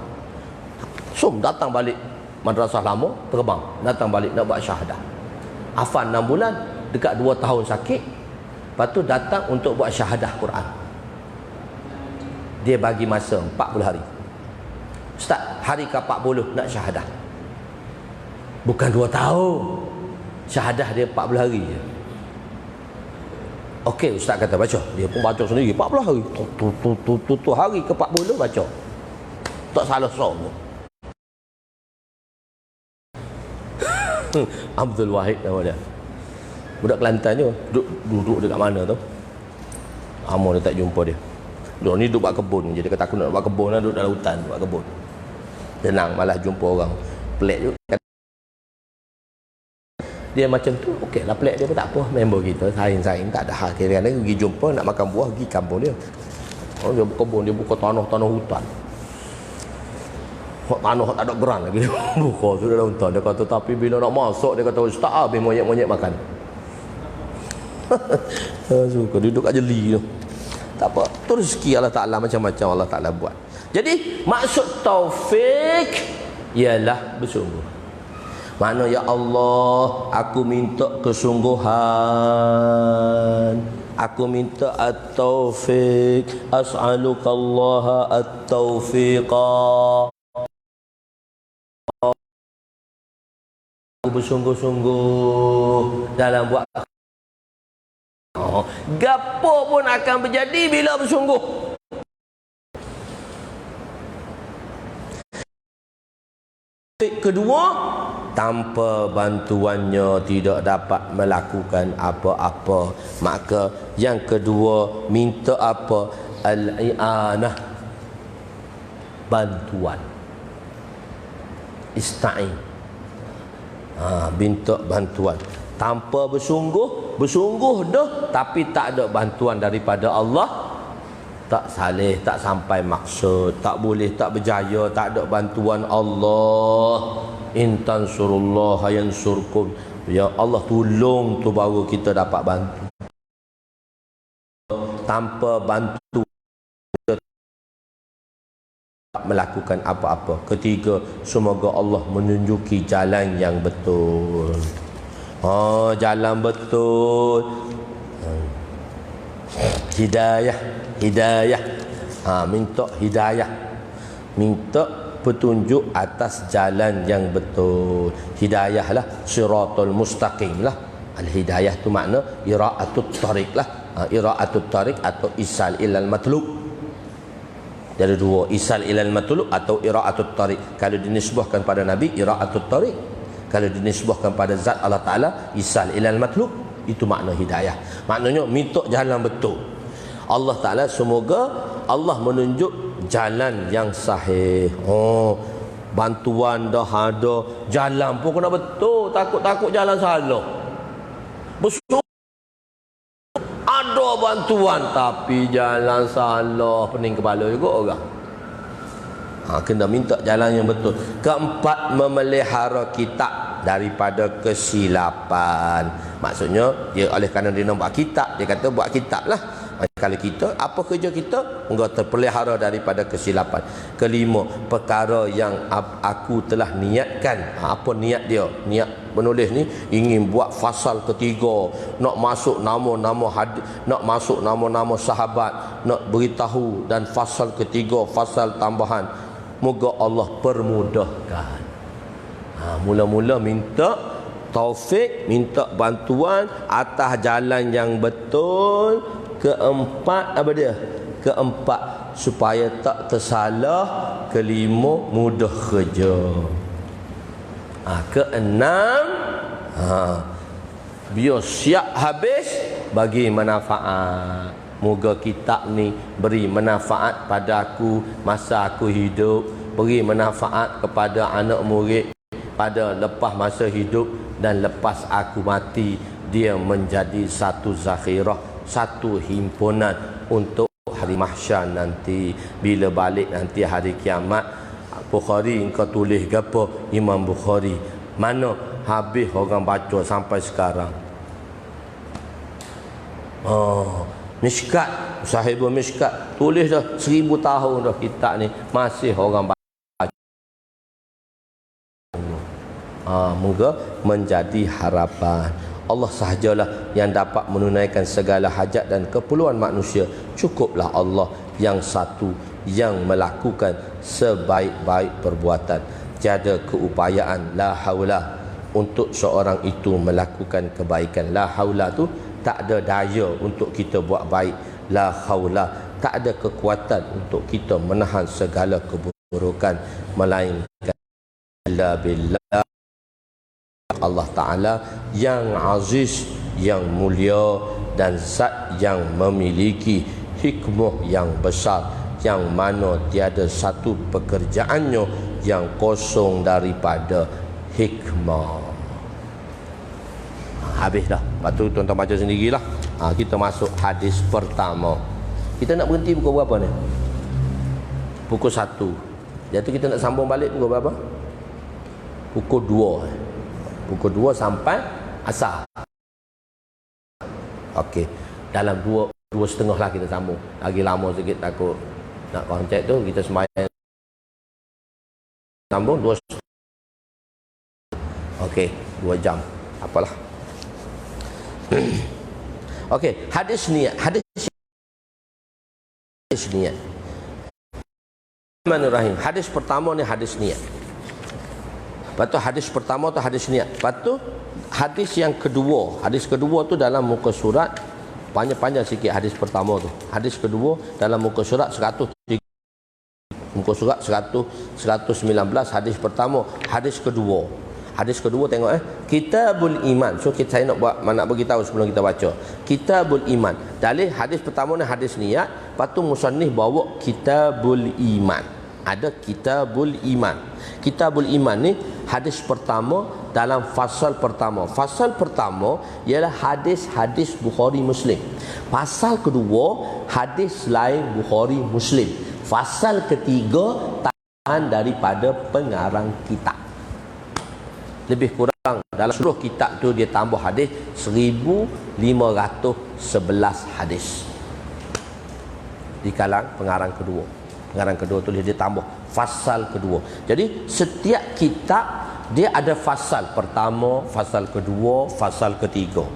Datang balik madrasah lama, terbang. Datang balik nak buat syahadah. Hafal 6 bulan, dekat 2 tahun sakit. Lepas tu datang untuk buat syahadah Quran. Dia bagi masa 40 hari. Ustaz, hari ke-40 nak syahadah. Bukan 2 tahun. Syahadah dia 40 hari je. Okey, ustaz kata baca. Dia pun baca sendiri 40 hari. Tu hari ke 40 baca. Tak salah seorang. Abdul Wahid nama dia. Budak Kelantan je. Duduk dekat mana tu? Lama dia tak jumpa dia. Dia ni duduk buat kebun. Jadi kata aku nak buat kebun lah, duduk dalam hutan buat kebun. Tenang, malah jumpa orang. Pelik juga. Dia macam tu, okey lah, pelik dia pun tak apa. Member kita, saing-saing, tak ada hal. Kadang-kadang pergi jumpa, nak makan buah, pergi kampung dia. Oh, dia berkebun, dia buka tanah hutan. Tanah tak ada geran lagi. Dia buka tu dalam hutan. Dia kata, tapi bila nak masuk, dia kata, ustaz habis monyet-monyet makan. Suka duduk kat jeli tu. Tak apa, tu rezeki Allah Ta'ala, macam-macam Allah Ta'ala buat. Jadi, maksud taufik ialah bersungguh. Mana ya Allah, aku minta kesungguhan, aku minta at-taufiq, as'alukallaha at-taufiqa. Aku bersungguh-sungguh dalam buat gapo pun akan berjadi bila bersungguh. Kedua, tanpa bantuannya tidak dapat melakukan apa-apa. Maka yang kedua, minta apa? Al-i'anah, bantuan. Ista'in, minta bantuan. Tanpa bersungguh dah, tapi tak ada bantuan daripada Allah, tak saleh, tak sampai maksud, tak boleh, tak berjaya, tak ada bantuan Allah. In tansurullah yansurkum. Ya Allah tolong tu baru kita dapat bantu. Tanpa bantu kita tak melakukan apa-apa. Ketiga, semoga Allah menunjuki jalan yang betul. Jalan betul. Hidayah. Minta hidayah. Minta petunjuk atas jalan yang betul. Hidayah lah, siratul mustaqim lah. Al-hidayah tu makna ira'atut tariq lah. Ira'atut tariq atau isal ilal matlub. Jadi dua, isal ilal matlub atau ira'atut tariq. Kalau dinisbahkan pada Nabi, ira'atut tariq. Kalau dinisbahkan pada zat Allah Ta'ala, isal ilal matlub. Itu makna hidayah. Maknanya minta jalan betul. Allah Ta'ala semoga Allah menunjuk jalan yang sahih. Bantuan dah ada, jalan pun kena betul. Takut-takut jalan salah. Betul. Ada bantuan tapi jalan salah, pening kepala juga orang. Kena minta jalan yang betul. Keempat, memelihara kitab daripada kesilapan. Maksudnya dia oleh kerana dia nak buat kitab, dia kata buat kitab lah. Kalau kita, apa kerja kita? Engkau terpelihara daripada kesilapan. Kelima, perkara yang aku telah niatkan. Apa niat dia? Niat penulis ni ingin buat fasal ketiga, nak masuk nama-nama hadis, nak masuk nama-nama sahabat, nak beritahu, dan fasal ketiga, fasal tambahan. Moga Allah permudahkan. Mula-mula minta taufik, minta bantuan atas jalan yang betul. Keempat, apa dia? Keempat, supaya tak tersalah. Kelima, mudah kerja. Keenam, biar siap habis bagi manfaat. Moga kitab ni beri manfaat pada aku masa aku hidup, beri manfaat kepada anak murid pada lepas masa hidup, dan lepas aku mati dia menjadi satu zakhirah, satu himpunan untuk hari mahsyar nanti. Bila balik nanti hari kiamat, Bukhari engkau tulis gapo? Imam Bukhari. Mana habis orang baca sampai sekarang? Mishkat, Sahibul Mishkat tulis dah 1000 tahun dah kitab ni, masih orang baca. Moga menjadi harapan. Allah sahajalah yang dapat menunaikan segala hajat dan keperluan manusia. Cukuplah Allah yang satu yang melakukan sebaik-baik perbuatan. Tiada keupayaan, la haula untuk seorang itu melakukan kebaikan. La haula tu tak ada daya untuk kita buat baik. La haula, tak ada kekuatan untuk kita menahan segala keburukan, melainkan illa billah, Allah Ta'ala yang aziz, yang mulia, dan zat yang memiliki hikmah yang besar, yang mana tiada satu pekerjaannya yang kosong daripada hikmah. Habis dah. Lepas tu tuan-tuan baca sendirilah. Kita masuk hadis pertama. Kita nak berhenti pukul berapa ni? Pukul 1. Jadi kita nak sambung balik pukul berapa? Pukul 2. Pukul 2 sampai asar. Okey. Dalam 2.30 lah kita sambung. Lagi lama sikit takut nak konsep tu. Kita sembahyang sambung 2. Okey, 2 jam. Apalah. Okey, hadis niat. Hadis niat. Bismillahirrahmanirrahim. Hadis pertama ni hadis niat. Lepas tu hadis pertama tu hadis niat. Lepas tu hadis yang kedua. Hadis kedua tu dalam muka surat. Panjang-panjang sikit hadis pertama tu. Hadis kedua dalam muka surat 103. Muka surat 119 hadis pertama. Hadis kedua. Hadis kedua tengok Kitabul Iman. So saya nak beritahu sebelum kita baca. Kitabul Iman. Dalil hadis pertama ni hadis niat. Lepas tu musannif bawa Kitabul Iman. Ada Kitabul Iman. Kitabul Iman ni hadis pertama dalam fasal pertama. Fasal pertama ialah hadis-hadis Bukhari Muslim. Fasal kedua hadis lain Bukhari Muslim. Fasal ketiga tahan daripada pengarang kitab. Lebih kurang dalam seluruh kitab tu dia tambah hadis 1511 hadis. Di kalangan pengarang kedua. Pengarang kedua tu dia tambah fasal kedua. Jadi setiap kitab dia ada fasal pertama, fasal kedua, fasal ketiga.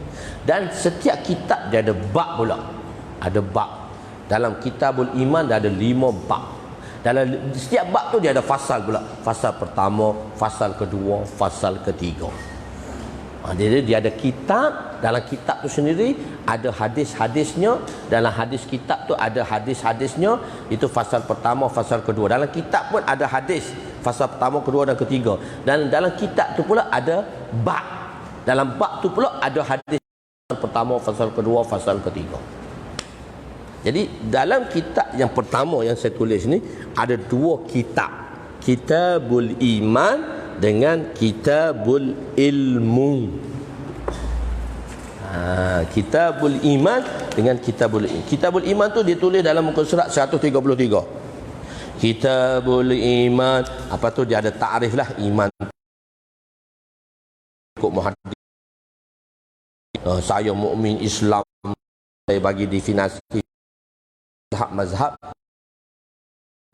Dan setiap kitab dia ada bab pula. Ada bab. Dalam Kitabul Iman dia ada 5 bab. Dalam setiap bab tu dia ada fasal pula. Fasal pertama, fasal kedua, fasal ketiga. Dia ada kitab. Dalam kitab tu sendiri ada hadis-hadisnya. Dalam hadis kitab tu ada hadis-hadisnya. Itu fasal pertama, fasal kedua. Dalam kitab pun ada hadis. Fasal pertama, kedua dan ketiga. Dan dalam kitab tu pula ada bab. Dalam bab tu pula ada hadis. Fasal pertama, fasal kedua, fasal ketiga. Jadi dalam kitab yang pertama yang saya tulis ni ada 2 kitab. Kitabul Iman dengan Kitabul Ilmu. Kitabul Iman dengan Kitabul Ilmu. Kitabul Iman tu ditulis dalam muka surat 133. Kitabul Iman, apa tu dia ada takrif lah iman. Ikut muhaddis. Saya mukmin Islam, saya bagi definisi mazhab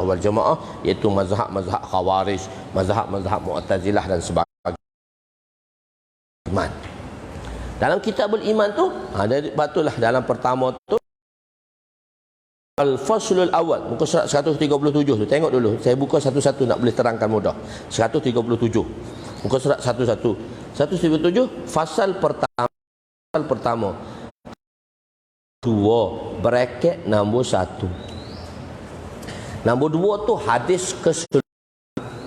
wal jamaah, iaitu mazhab khawarij, mazhab mu'tazilah dan sebagainya. Iman. Dalam Kitabul Iman tu batulah dalam pertama tu Al-Faslul Awal, muka surat 137 tu. Tengok dulu, saya buka satu-satu nak boleh terangkan mudah. 137 muka surat 137 fasal pertama 2 bracket nombor 1. Nombor 2 tu hadis keseluruhan.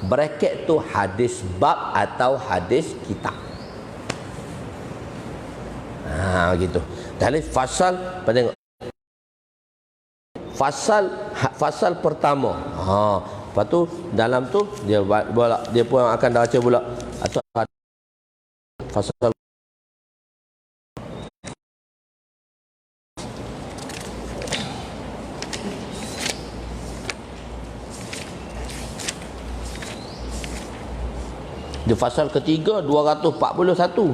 Bracket tu hadis bab atau hadis kitab. Gitu. Dari fasal tengok. Fasal pertama. Lepas tu dalam tu dia pun akan baca pula atau fasal di fasal ketiga 241.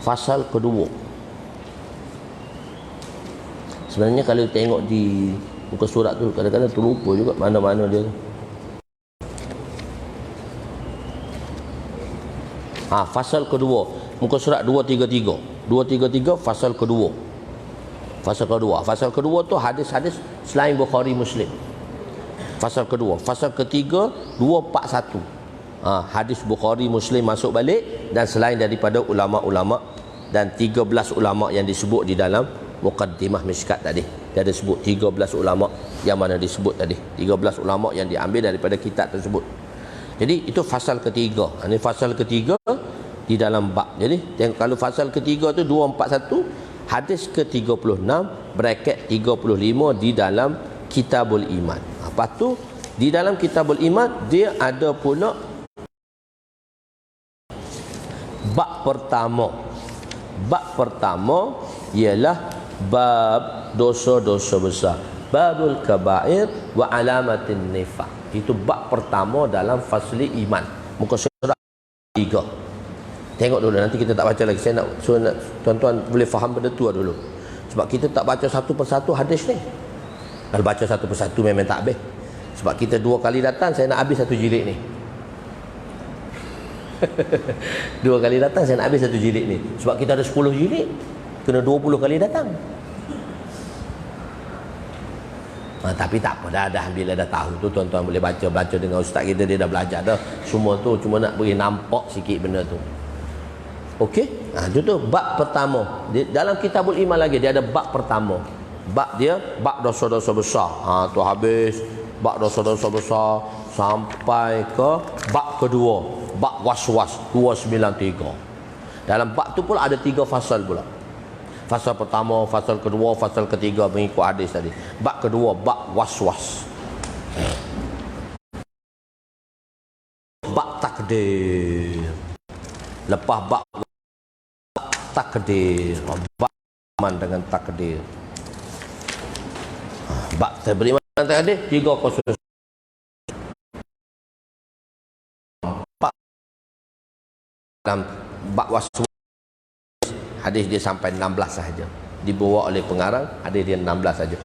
Fasal kedua. Sebenarnya kalau tengok di muka surat tu kadang-kadang terlupa juga mana-mana dia. Fasal kedua. Muka surat 233. 233 fasal kedua. Fasal kedua tu hadis-hadis selain Bukhari Muslim. Fasal kedua. Fasal ketiga 241. Hadis Bukhari, Muslim masuk balik, dan selain daripada ulama-ulama dan 13 ulama yang disebut di dalam Muqaddimah Mishkat tadi. Dia ada sebut 13 ulama yang mana disebut tadi. 13 ulama yang diambil daripada kitab tersebut. Jadi itu fasal ketiga. Ini fasal ketiga di dalam bab. Jadi tengok, kalau fasal ketiga tu 241, hadis ke-36 bracket 35 di dalam Kitabul Iman. Lepas tu di dalam Kitabul Iman dia ada pula bab pertama. Bab pertama ialah bab dosa-dosa besar, babul kabair wa alamatin nifaq. Itu bab pertama dalam fasli iman, muka surat 3. Tengok dulu, nanti kita tak baca lagi. Saya nak tuan-tuan boleh faham benda tu dulu, sebab kita tak baca satu persatu hadis ni. Kalau baca satu persatu memang tak habis, sebab kita 2 kali datang. Saya nak habis 1 jilid ni. 2 kali datang saya nak habis 1 jilid ni, sebab kita ada 10 jilid, kena 20 kali datang. Tapi tak apa dah, bila dah tahu tu tuan-tuan boleh baca dengan ustaz kita, dia dah belajar dah semua tu, cuma nak beri nampak sikit benda tu. Okey, itu tu bab pertama. Dalam Kitabul Iman lagi dia ada bab pertama. Bab dia bab dosa-dosa besar. Tu habis bab dosa-dosa besar sampai ke bab kedua, bab waswas 293. Dalam bab tu pula ada 3 fasal pula. Fasal pertama, fasal kedua, fasal ketiga mengikut hadis tadi. Bab kedua bab waswas. Bab takdir. Lepas bab takdir, bab beriman dengan takdir. Bab beriman dengan takdir 3 dalam bab waswas. Hadis dia sampai 16 sahaja. Dibawa oleh pengarang, hadis dia 16 saja.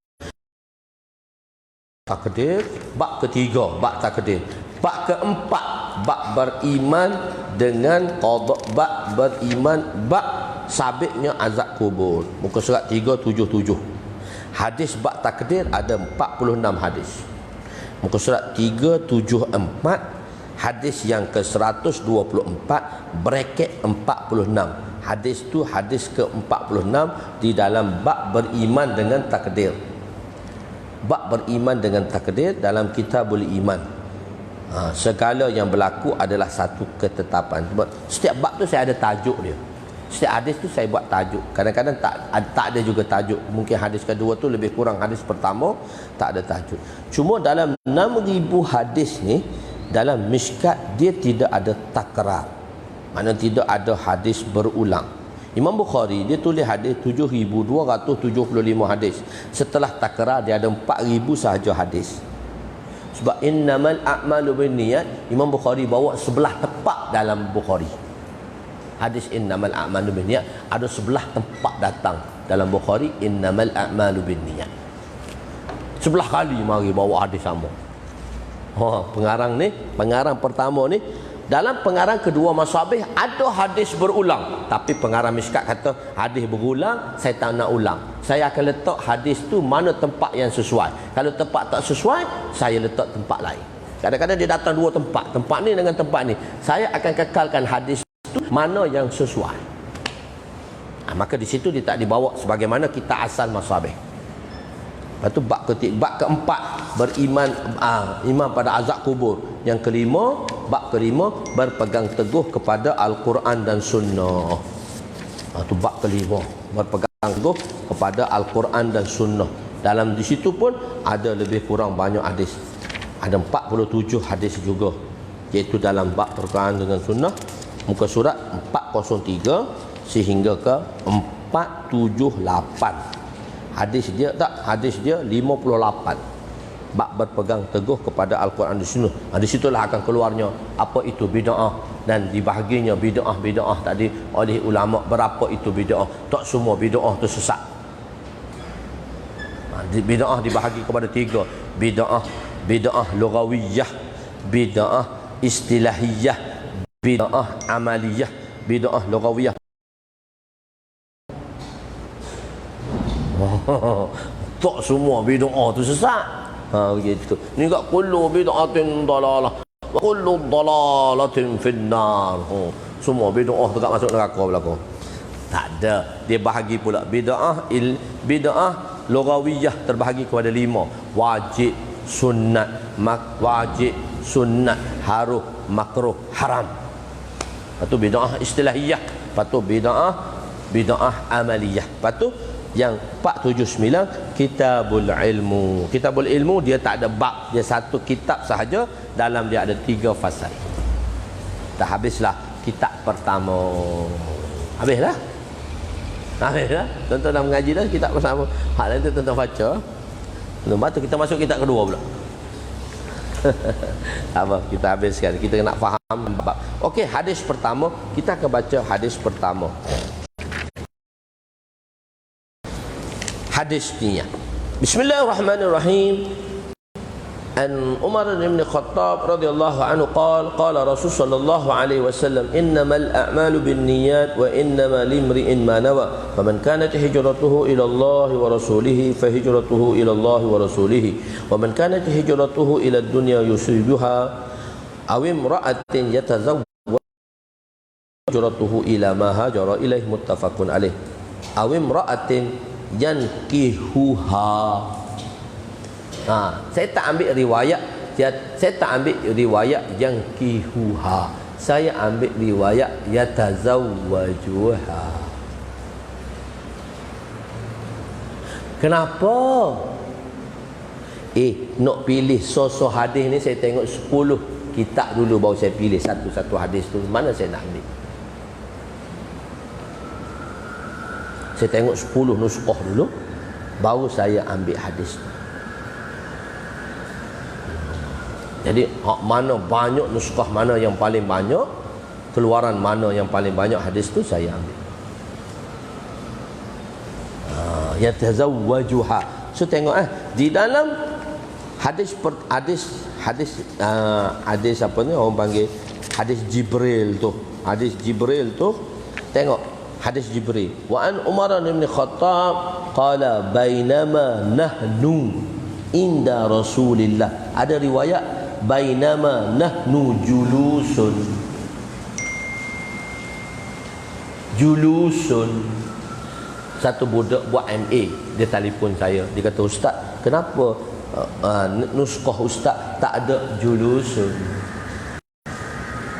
Takdir, bab ketiga, bab takdir. Bab keempat, bab beriman dengan qada, bab beriman, bab sabitnya azab kubur. Muka surat 377. Hadis bab takdir ada 46 hadis. Muka surat 374, hadis yang ke-124 bracket 46. Hadis tu hadis ke-46 di dalam bab beriman dengan takdir. Bab beriman dengan takdir dalam Kitabul Iman. Segala yang berlaku adalah satu ketetapan. Sebab setiap bab tu saya ada tajuk dia. Setiap hadis tu saya buat tajuk. Kadang-kadang tak ada juga tajuk. Mungkin hadis kedua tu lebih kurang hadis pertama tak ada tajuk. Cuma dalam 6,000 hadis ni, dalam Mishkat dia tidak ada takrar. Maknanya tidak ada hadis berulang. Imam Bukhari dia tulis hadis 7,275 hadis. Setelah takrar dia ada 4,000 sahaja hadis. Sebab innamal a'malu binniyat, Imam Bukhari bawa sebelah tepat dalam Bukhari. Hadis innamal a'malu binniyat ada sebelah tempat datang dalam Bukhari, innamal a'malu binniyat. Sebelah kali mari bawa hadis sama. Pengarang pertama ni, dalam pengarang kedua Masabih ada hadis berulang, tapi pengarang Mishkat kata hadis berulang saya tak nak ulang, saya akan letak hadis tu mana tempat yang sesuai. Kalau tempat tak sesuai, saya letak tempat lain. Kadang-kadang dia datang 2 tempat ni dengan tempat ni, saya akan kekalkan hadis tu mana yang sesuai. Maka di situ dia tak dibawa sebagaimana kita asal Masabih. Lepas tu bab keempat beriman, iman pada azab kubur. Yang kelima, bab kelima berpegang teguh kepada Al-Quran dan Sunnah. Itu bab kelima, berpegang teguh kepada Al-Quran dan Sunnah. Dalam di situ pun ada lebih kurang banyak hadis. Ada 47 hadis juga, iaitu dalam bab Al-Quran dengan Sunnah, muka surat 403 sehingga ke 478. Hadis dia 58. Bab berpegang teguh kepada Al-Quran dan Sunnah. Di situlah akan keluarnya apa itu bid'ah, dan dibahaginya bid'ah tadi oleh ulama. Berapa itu bid'ah? Tak semua bid'ah itu sesat. Bid'ah dibahagi kepada 3. Bid'ah lughawiyah, bid'ah istilahiyah, bid'ah amaliyah. Bid'ah lughawiyah, tak semua bid'ah tu sesat. Begitu. Ni kat kullu bid'atin dalalah. wa kullu dhalalatin finnar. Semua bid'ah tu tak masuk neraka belaka. Tak ada. Dia bahagi pula bid'ah lughawiyah terbahagi kepada 5. Wajib, sunnat, wajib, sunnat, haruh, makruh, haram. Lepas tu bid'ah istilahiyah. Lepas tu bid'ah amaliyah. Lepas tu yang 479 kitabul ilmu. Kitabul ilmu dia tak ada bab, dia satu kitab sahaja, dalam dia ada 3 fasal. Dah habislah kitab pertama. Habislah. Tuan-tuan dah mengaji dah kitab pertama. Hak lain tu tuan-tuan baca. Lepas tu kita masuk kitab kedua pula. Apa? Kita habiskan. Kita nak faham bab. Okey, hadis pertama, kita akan baca hadis pertama. Hadis ni ya. Bismillahirrahmanirrahim. An Umar bin Khattab radhiyallahu anhu qala Rasul sallallahu alaihi wasallam innamal a'malu binniyat wa innamal limri'in ma nawa faman kanat hijratuhu ila Allah wa rasulih fa hijratuhu ila Allah wa rasulih wa man kanat hijratuhu ila ad-dunya yusibuha aw imra'atin yatazawwaju hijratuhu ila ma hajara ilaihi muttafaqun alaih aw imra'atin yankihuha. Saya tak ambil riwayat yang kihuha. Saya ambil riwayat yatazawwajuha. Kenapa? Nak pilih sosok hadis ni saya tengok 10 kitab dulu baru saya pilih satu-satu hadis tu mana saya nak ambil. Saya tengok 10 nuskah dulu baru saya ambil hadis tu. Jadi mana banyak nuskah, mana yang paling banyak, keluaran mana yang paling banyak hadis tu saya ambil. Yatazawwajuha. So tengok di dalam hadis apa ni orang panggil hadis Jibril tu. Hadis Jibril tu tengok hadis Jibril. Wa an Umar bin Khattab qala bainama nahnu inda Rasulillah. Ada riwayat bainama nahnu julusun. Satu budak buat MA, dia telefon saya, dia kata ustaz, kenapa nuskah ustaz tak ada julusun?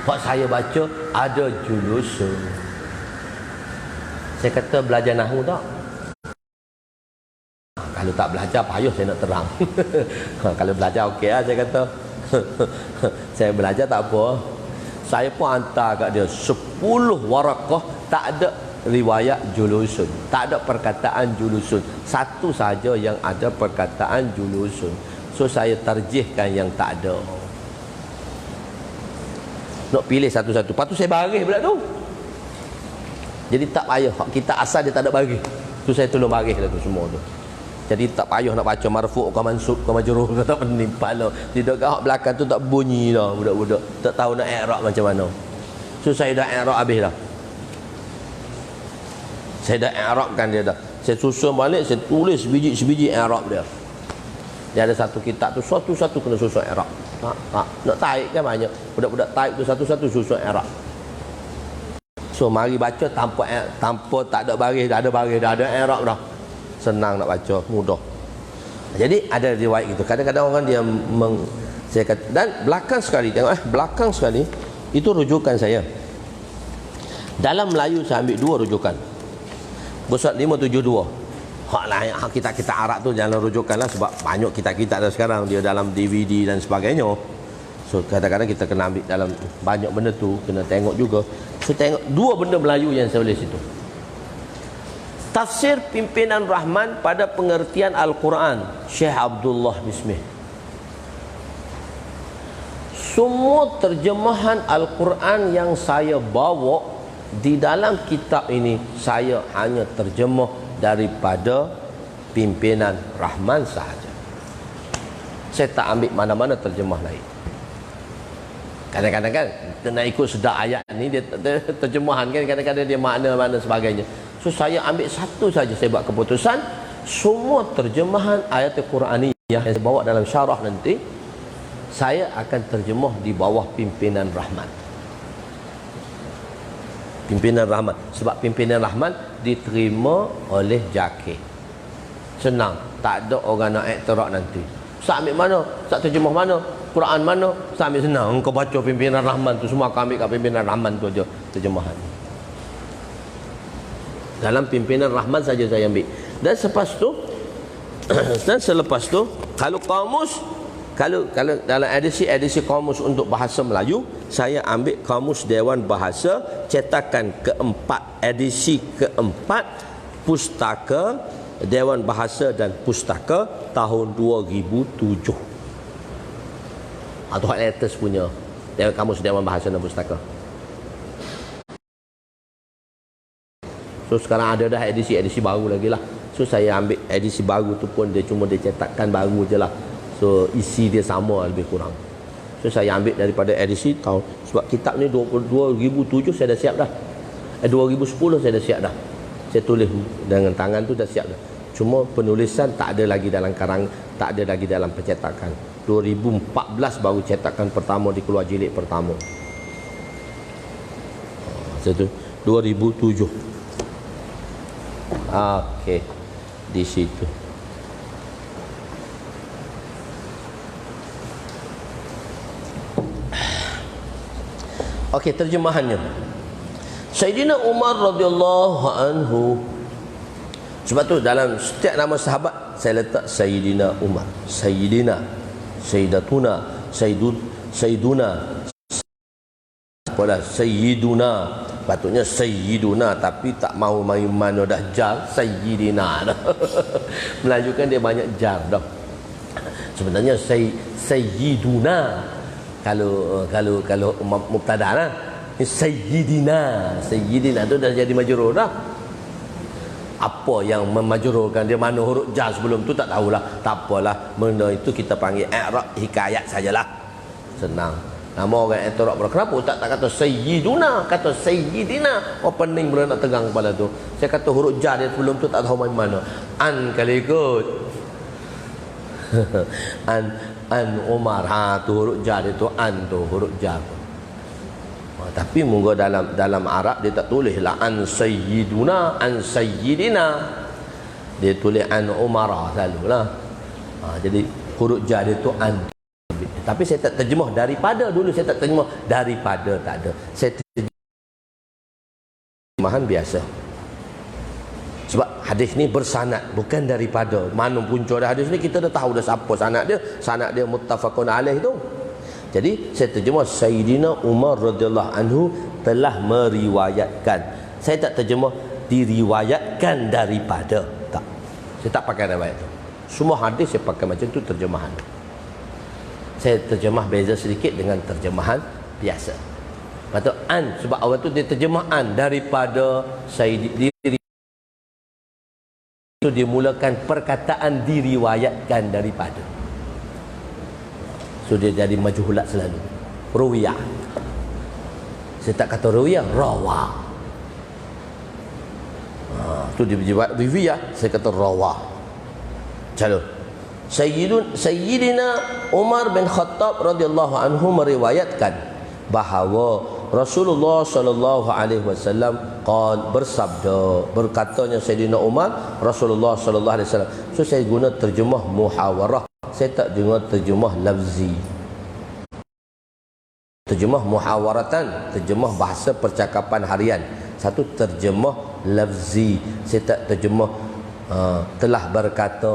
Pak saya baca ada julusun. Saya kata belajar nahwu tak? Kalau tak belajar payah saya nak terang. Kalau belajar okey lah saya kata. Saya belajar tak apa. Saya pun hantar kat dia 10 warakah tak ada riwayat julusun, tak ada perkataan julusun. Satu saja yang ada perkataan julusun. So saya tarjihkan yang tak ada. Nak pilih satu-satu. Lepas tu saya baris pula tu. Jadi tak payah. Kita asal dia tak ada baris. Tu saya tolong baris lah tu semua tu. Jadi tak payah nak baca marfu' ke mansub ke majrur ke tak penimpan lah. Tidak kat belakang tu tak bunyi dah budak-budak. Tak tahu nak i'rab macam mana. So saya dah i'rab habis dah. Saya dah i'rabkan dia dah. Saya susun balik, saya tulis sebiji-sebiji i'rab dia. Dia ada satu kitab tu satu-satu kena susun i'rab. Nak tarik kan banyak. Budak-budak tarik tu satu-satu susun i'rab. So mari baca tanpa tak ada baris, dah ada baris, dah ada i'rab dah. Senang nak baca, mudah. Jadi ada riwayat gitu. Kadang-kadang orang dia saya kata, dan belakang sekali tengok belakang sekali itu rujukan saya. Dalam Melayu saya ambil 2 rujukan. Pusat 572. Hak lain kita Arab tu jangan rujukanlah sebab banyak kita dah sekarang dia dalam DVD dan sebagainya. So kadang-kadang kita kena ambil dalam banyak benda tu kena tengok juga. So tengok 2 benda Melayu yang saya tulis itu. Tafsir Pimpinan Rahman pada pengertian Al-Quran, Syekh Abdullah Bismih. Semua terjemahan Al-Quran yang saya bawa di dalam kitab ini, saya hanya terjemah daripada Pimpinan Rahman sahaja. Saya tak ambil mana-mana terjemah lain. Kadang-kadang kan nak ikut sedar ayat ni dia terjemahan kan, kadang-kadang dia makna-makna sebagainya. So saya ambil satu saja, saya buat keputusan semua terjemahan ayat Al-Quran yang saya bawa dalam syarah nanti saya akan terjemah di bawah pimpinan Rahman. Pimpinan Rahman. Sebab pimpinan Rahman diterima oleh Jakir. Senang. Tak ada orang nak iktirak nanti. Ustaz ambil mana? Ustaz terjemah mana? Quran mana? Ustaz ambil senang. Engkau baca pimpinan Rahman tu. Semua kau ambil kat pimpinan Rahman tu aja terjemahan. Dalam pimpinan Rahman saja saya ambil. Dan selepas tu kalau kamus, kalau dalam edisi kamus untuk bahasa Melayu, saya ambil kamus Dewan Bahasa cetakan keempat, edisi keempat, pustaka Dewan Bahasa dan Pustaka tahun 2007. Atau hak latest punya kamus Dewan Bahasa dan Pustaka. So sekarang ada dah edisi baru lagi lah. So saya ambil edisi baru tu pun dia cetakkan baru je lah. So isi dia sama lebih kurang. So saya ambil daripada edisi tahun, sebab kitab ni 2007 saya dah siap dah. 2010 saya dah siap dah. Saya tulis dengan tangan tu dah siap dah. Cuma penulisan tak ada lagi dalam tak ada lagi dalam pencetakan. 2014 baru cetakan pertama dikeluar jilid pertama. Satu 2007. Okey. Di situ. Okey, terjemahannya. Sayyidina Umar radhiyallahu anhu. Sebab tu dalam setiap nama sahabat saya letak Sayyidina Umar, Sayyidina, Sayyidatuna, Sayyiduna. Pada Sayyiduna, patutnya Sayyiduna, tapi tak mau main mana dah jar Sayyidina dah. Melayu kan dia banyak jar dah. Sebenarnya Sayyiduna kalau mubtada lah. Sayyidina tu dah jadi majrur dah. Apa yang memajrurkan dia, mana huruf jar sebelum tu tak tahulah. Tak apalah, benda itu kita panggil i'rab hikayat sajalah. Senang. Nama orang i'rab pula. Kenapa tak kata Sayyiduna, kata Sayyidina? Oh pening pula nak tegang kepala tu. Saya kata huruf jar dia sebelum tu tak tahu main mana. An kali ikut. An Umar, tu huruf jar dia tu, an tu huruf jar. Tapi moga dalam Arab dia tak tulis lah an Sayyiduna, an Sayyidina. Dia tulis an Umar selalulah. Jadi huruf jar dia tu an. Tapi saya tak terjemah daripada dulu, saya tak terjemah daripada, tak ada. Saya terjemahan biasa. Sebab hadis ni bersanad, bukan daripada. Mana punca dah hadis ni kita dah tahu dah siapa sanad dia. Sanad dia muttafaqun alaih tu. Jadi saya terjemah Sayyidina Umar radhiyallahu anhu telah meriwayatkan. Saya tak terjemah diriwayatkan daripada. Tak. Saya tak pakai riwayat tu. Semua hadis saya pakai macam tu terjemahan. Saya terjemah beza sedikit dengan terjemahan biasa. Patut an, sebab awal tu dia terjemah an daripada Sayyidina, itu dimulakan perkataan diriwayatkan daripada. So dia jadi majhulat selalu. Ruwiyah. Saya tak kata ruwiyah, rawa. Tu dia riwayat, saya kata rawa. Calon. Sayyidina Umar bin Khattab radhiyallahu anhu meriwayatkan bahawa Rasulullah sallallahu alaihi wasallam bersabda, berkatanya Sayyidina Umar, Rasulullah sallallahu alaihi wasallam. So saya guna terjemah muhawarah, saya tak guna terjemah lafzi. Terjemah muhawaratan, terjemah bahasa percakapan harian. Satu terjemah lafzi, saya tak terjemah telah berkata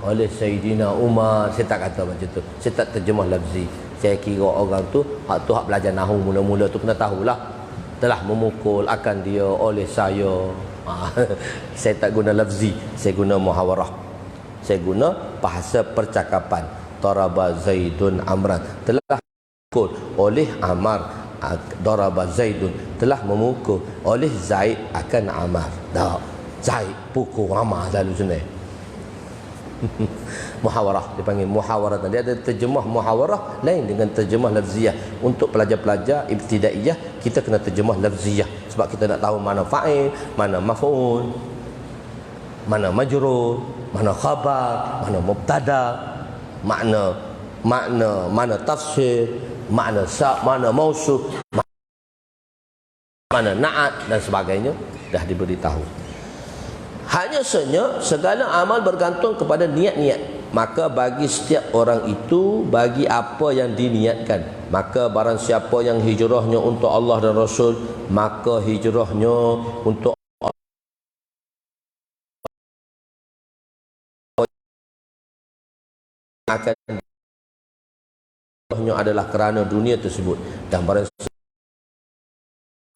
oleh Sayyidina Umar. Saya tak kata macam tu. Saya tak terjemah lafzi. Saya kira orang tu hak belajar nahwu mula-mula tu kena tahulah. Telah memukul akan dia oleh saya. Saya tak guna lafzi, saya guna muhawarah. Saya guna bahasa percakapan. Daraba Zaidun Amran, telah memukul oleh Amar. Daraba Zaidun, telah memukul oleh Zaid akan Amar. Dah, Zaid pukul Amar selalu sebenarnya. Muhawarah, dipanggil muhawarah. Dia ada terjemah muhawarah lain dengan terjemah lafziyah. Untuk pelajar-pelajar ibtidaiyah, kita kena terjemah lafziyah sebab kita nak tahu mana fa'il, mana maf'ul, mana majrur, mana khabar, mana mubtada, makna mana tafsir, mana mana mausuf, mana na'at dan sebagainya dah diberitahu. Hanya saja segala amal bergantung kepada niat-niat. Maka bagi setiap orang itu, bagi apa yang diniatkan. Maka barang siapa yang hijrahnya untuk Allah dan Rasul, maka hijrahnya untuk akan hijrahnya adalah kerana dunia tersebut. Dan barang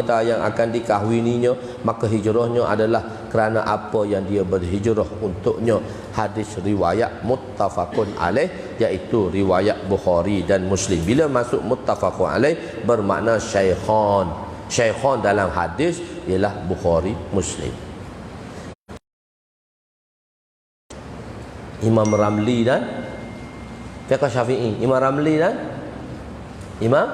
yang akan dikahwininya, maka hijrahnya adalah kerana apa yang dia berhijrah untuknya. Hadis riwayat muttafaqun alaih, iaitu riwayat Bukhari dan Muslim. Bila masuk muttafaqun alaih bermakna syaikhan. Syaikhan dalam hadis ialah Bukhari, Muslim. Imam Ramli dan Fiqh Syafi'i. Imam Ramli dan Imam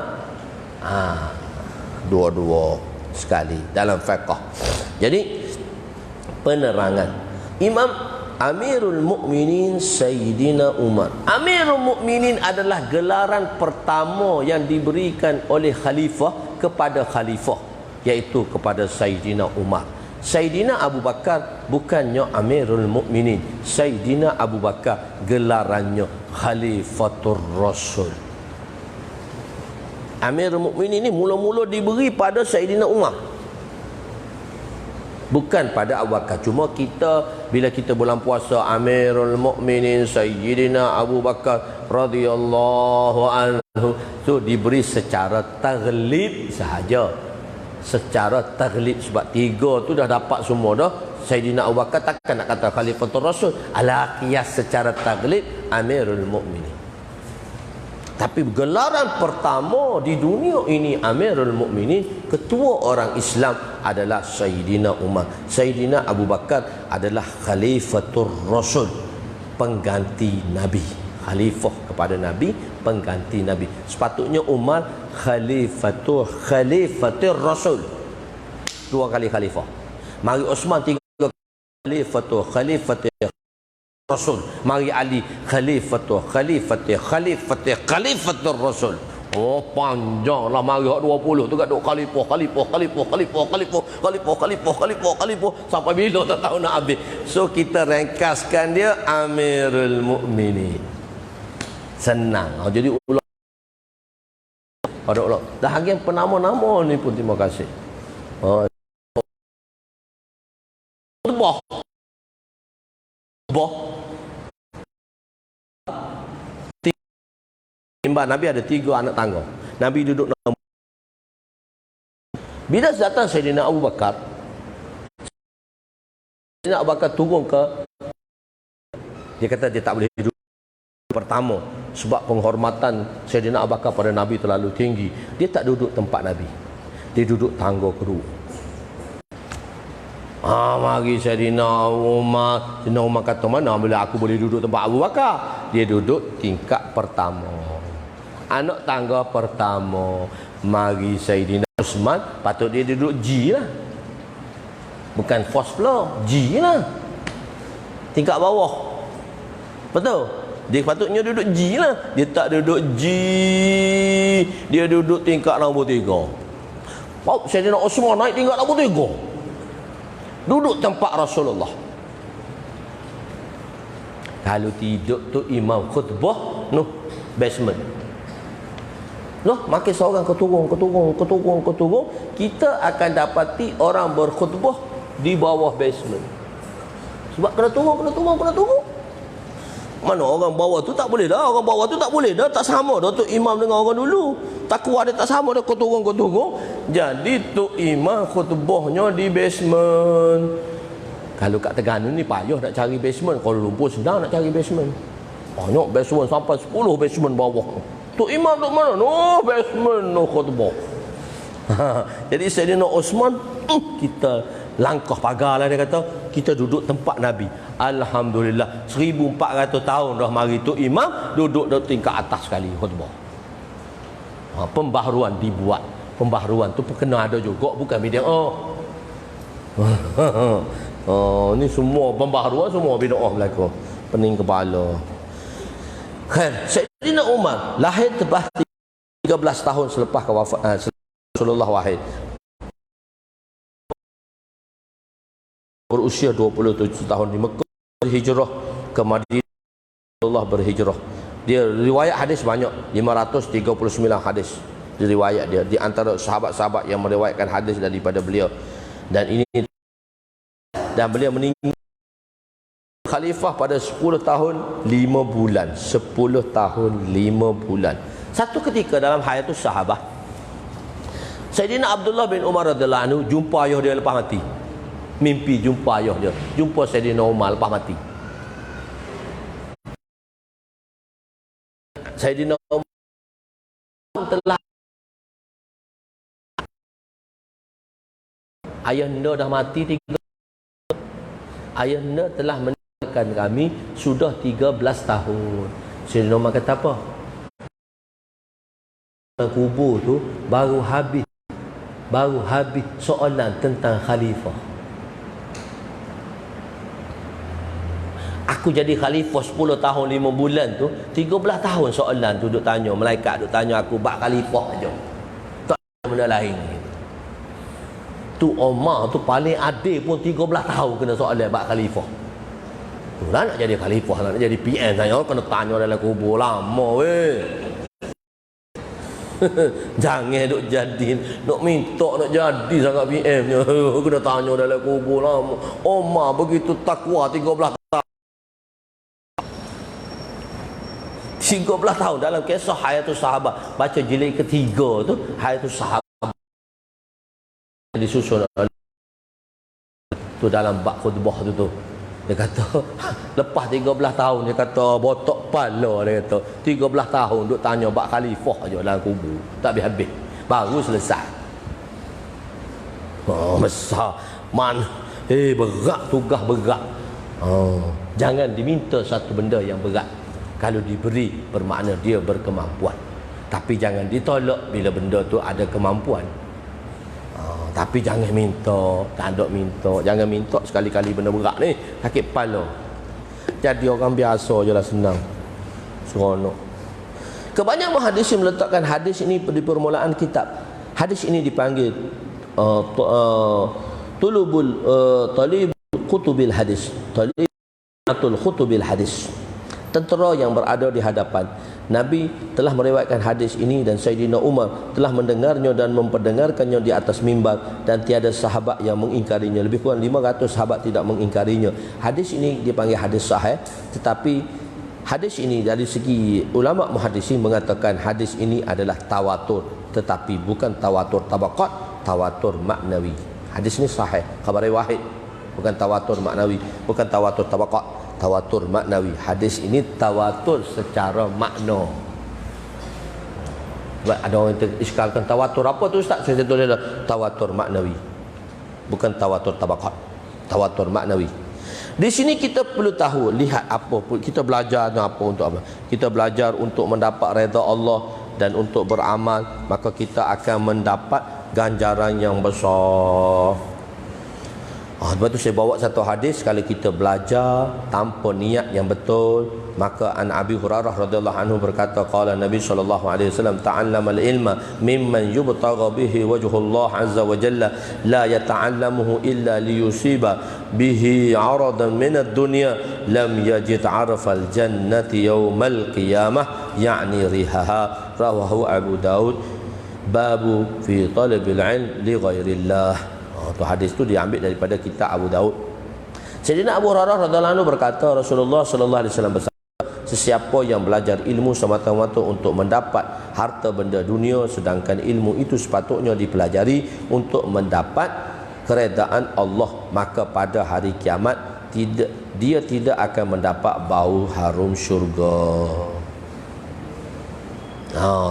dua-dua sekali dalam fiqh. Jadi penerangan Imam Amirul Mukminin Sayyidina Umar. Amirul Mukminin adalah gelaran pertama yang diberikan oleh khalifah kepada khalifah, iaitu kepada Sayyidina Umar. Sayyidina Abu Bakar bukannya Amirul Mukminin. Sayyidina Abu Bakar gelarannya Khalifatur Rasul. Amirul Mukminin ini mula-mula diberi pada Sayyidina Umar, bukan pada Abu Bakar. Cuma kita bila kita bulan puasa, Amirul Mukminin Sayyidina Abu Bakar radhiyallahu anhu, tu diberi secara taglib sahaja. Secara taglib, sebab tiga tu dah dapat semua dah. Sayyidina Abu Bakar takkan nak kata Khalifatul Rasul. Ala qiyas secara taglib Amirul Mukminin. Tapi gelaran pertama di dunia ini Amirul Mukminin, ketua orang Islam adalah Sayyidina Umar. Sayyidina Abu Bakar adalah Khalifatur Rasul, pengganti Nabi. Khalifah kepada Nabi, pengganti Nabi. Sepatutnya Umar Khalifatur Rasul, 2 kali khalifah. Mari Osman 3 kali Khalifatur Rasul. Mari Ali Khalifatur Rasul. Oh, panjanglah mari 20 tu kat duk khalifah sampai bila tak tahu nak habis. So kita ringkaskan dia Amirul Mukminin. Senang. Jadi ulang pada ulang. Dah hakim penama-nama ni pun terima kasih. Timbang Nabi ada 3 anak tangga. Nabi duduk nombor. Bila datang Sayyidina Abu Bakar, Sayyidina Abu Bakar turun ke, dia kata dia tak boleh duduk pertama sebab penghormatan Sayyidina Abu Bakar pada Nabi terlalu tinggi. Dia tak duduk tempat Nabi, dia duduk tangga kedua. Mari Sayyidina Umar. Sayyidina Umar kata, mana bila aku boleh duduk tempat Abu Bakar? Dia duduk tingkat pertama, anak tangga pertama. Mari Sayyidina Uthman, patut dia duduk G lah, bukan first floor, G lah, tingkat bawah. Betul? Dia patutnya duduk G lah. Dia tak duduk G, dia duduk tingkat nombor 3. Sayyidina Uthman naik tingkat nombor 3, duduk tempat Rasulullah. Kalau tidur tu imam khutbah, basement. Makin seorang keturun, kita akan dapati orang berkhutbah di bawah basement. Sebab kena turun. Mana orang bawah tu tak boleh dah. Orang bawah tu tak boleh dah. Tak sama dah tu imam dengan orang dulu. Takwa dia tak sama dah, keturun. Jadi tu imam khutbahnya di basement. Kalau kat Terengganu ni payah nak cari basement. Kuala Lumpur senang nak cari basement. Banyak basement, sampai 10 basement bawah. Tu imam duduk mana? Basement khutbah. Jadi Sayyidina Osman, kita langkah pagar lah, dia kata kita duduk tempat Nabi. Alhamdulillah, 1400 tahun dah mari tu imam duduk tingkat atas sekali khutbah. Pembaharuan dibuat. Pembaharuan tu pun kena ada juga, bukan bid'ah. Ni semua pembaharuan, semua bid'ah berlaku. Pening kepala. Khair. Sayyidina Umar lahir tepat 13 tahun selepas kewafatan Rasulullah wahid. Berusia 27 tahun di Mekah, berhijrah ke Madinah. Rasulullah berhijrah. Dia riwayat hadis banyak, 539 hadis riwayat dia di antara sahabat-sahabat yang meriwayatkan hadis daripada beliau. Dan beliau meninggal khalifah pada 10 tahun 5 bulan. 10 tahun 5 bulan. Satu ketika dalam hayatus sahabah, Sayyidina Abdullah bin Umar radhiyallahu anhu jumpa ayah dia lepas mati. Mimpi jumpa ayah dia, jumpa Sayyidina Umar lepas mati. Sayyidina Umar telah ayahnya dah mati 3. Ayahnya telah meninggalkan kami sudah 13 tahun. Sayyidina Umar kata apa? Kubur tu baru habis soalan tentang khalifah. Aku jadi khalifah 10 tahun 5 bulan tu, 13 tahun soalan tu duk tanya, malaikat duk tanya aku bab khalifah aja. Tak ada benda lain. Tu Umar tu paling adil pun 13 tahun kena soalan bab khalifah. Tu lah nak jadi khalifah, nak jadi PM saya kena tanya dalam kubur lama weh. Jangan duk jadi, nak minta nak jadi sangat PM nya. Kena tanya dalam kubur lama. Umar begitu takwa 13 tahun. 13 tahun dalam kisah Hayatus Sahabat. Baca jilid ketiga tu, Hayatus Sahabat disusun tu dalam bab khutbah tu. Dia kata lepas 13 tahun dia kata botok kepala, dia kata 13 tahun duk tanya bab khalifah aja dalam kubur, tak habis-habis, baru selesai. Oh besar berat, tugas berat. Jangan diminta satu benda yang berat kalau diberi bermakna dia berkemampuan, tapi jangan ditolak bila benda tu ada kemampuan. Tapi jangan minta, tak ada minta. Jangan minta sekali-kali benda berat ni, sakit kepala. Jadi orang biasa je lah, senang, seronok. Kebanyakan muhaddisin meletakkan hadis ini di permulaan kitab. Hadis ini dipanggil talib kutubil hadis, talibatul kutubil hadis. Tentera yang berada di hadapan Nabi telah meriwayatkan hadis ini, dan Sayyidina Umar telah mendengarnya dan memperdengarkannya di atas mimbar, dan tiada sahabat yang mengingkarinya. Lebih kurang 500 sahabat tidak mengingkarinya. Hadis ini dipanggil hadis sahih, tetapi hadis ini dari segi ulama muhaddisin mengatakan hadis ini adalah tawatur, tetapi bukan tawatur tabaqat, tawatur maknawi. Hadis ini sahih, khabar wahid, bukan tawatur maknawi, bukan tawatur tabaqat, tawatur maknawi. Hadis ini tawatur secara makna. Ada orang yang iskalkan tawatur apa tu ustaz? Saya tulis tawatur maknawi, bukan tawatur tabaqat, tawatur maknawi. Di sini kita perlu tahu, lihat apa pun kita belajar apa untuk apa? Kita belajar untuk mendapat redha Allah dan untuk beramal, maka kita akan mendapat ganjaran yang besar. Sebab tu saya bawa satu hadis, kalau kita belajar tanpa niat yang betul, maka an Abi Hurairah radhiyallahu anhu berkata, qala Nabi sallallahu alaihi wasallam, ta'allamal ilma mimman yubtagha bihi wajhullah azza wa jalla, la yata'allamuhu illa liyusiba bihi 'aradan min ad-dunya, lam yajid 'arfal jannati yawmal qiyamah, ya'ni rihaha. Rawahu Abu Daud, babu fi talabil ilm li ghairillah. Tu hadis tu diambil daripada kitab Abu Daud. Sayyidina Abu Hurairah radhiyallahu anhu berkata, Rasulullah sallallahu alaihi wasallam bersabda, sesiapa yang belajar ilmu semata-mata untuk mendapat harta benda dunia, sedangkan ilmu itu sepatutnya dipelajari untuk mendapat keredaan Allah, maka pada hari kiamat dia tidak akan mendapat bau harum syurga.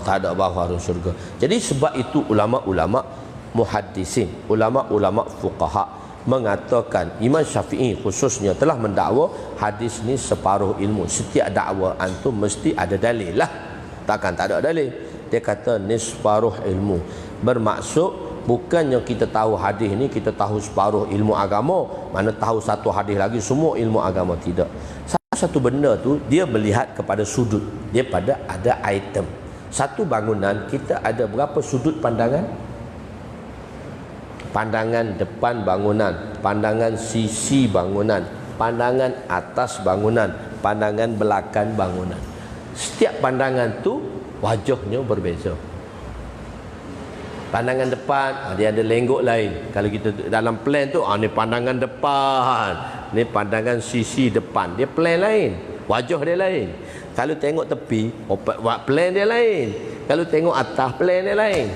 Tak ada bau harum syurga. Jadi sebab itu ulama-ulama muhaddisin, ulama-ulama fuqaha mengatakan, Imam Syafi'i khususnya telah mendakwa hadis ni separuh ilmu. Setiap dakwa antum mesti ada dalil lah, takkan tak ada dalil. Dia kata ni separuh ilmu, bermaksud bukannya kita tahu hadis ni kita tahu separuh ilmu agama, mana tahu satu hadis lagi semua ilmu agama, tidak. satu-satu benda tu dia melihat kepada sudut, dia pada ada item. Satu bangunan kita ada berapa sudut pandangan? Pandangan depan bangunan, pandangan sisi bangunan, pandangan atas bangunan, pandangan belakang bangunan. Setiap pandangan tu wajahnya berbeza. Pandangan depan dia ada lenggok lain. Kalau kita dalam plan tu ni pandangan depan, ni pandangan sisi depan, dia plan lain, wajah dia lain. Kalau tengok tepi, plan dia lain. Kalau tengok atas, plan dia lain.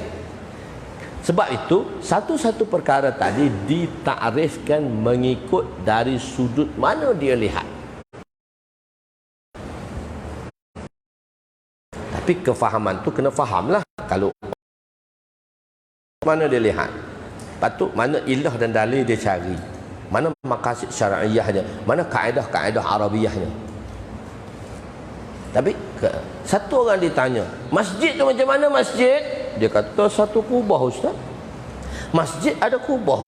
Sebab itu satu-satu perkara tadi ditakrifkan mengikut dari sudut mana dia lihat. Tapi kefahaman tu kena fahamlah. Kalau mana dia lihat, patut mana ilah dan dalil dia cari, mana maqasid syar'iyyahnya, mana kaedah-kaedah arabiyahnya. Tapi satu orang ditanya, masjid tu macam mana masjid? Dia kata satu kubah ustaz. Masjid ada kubah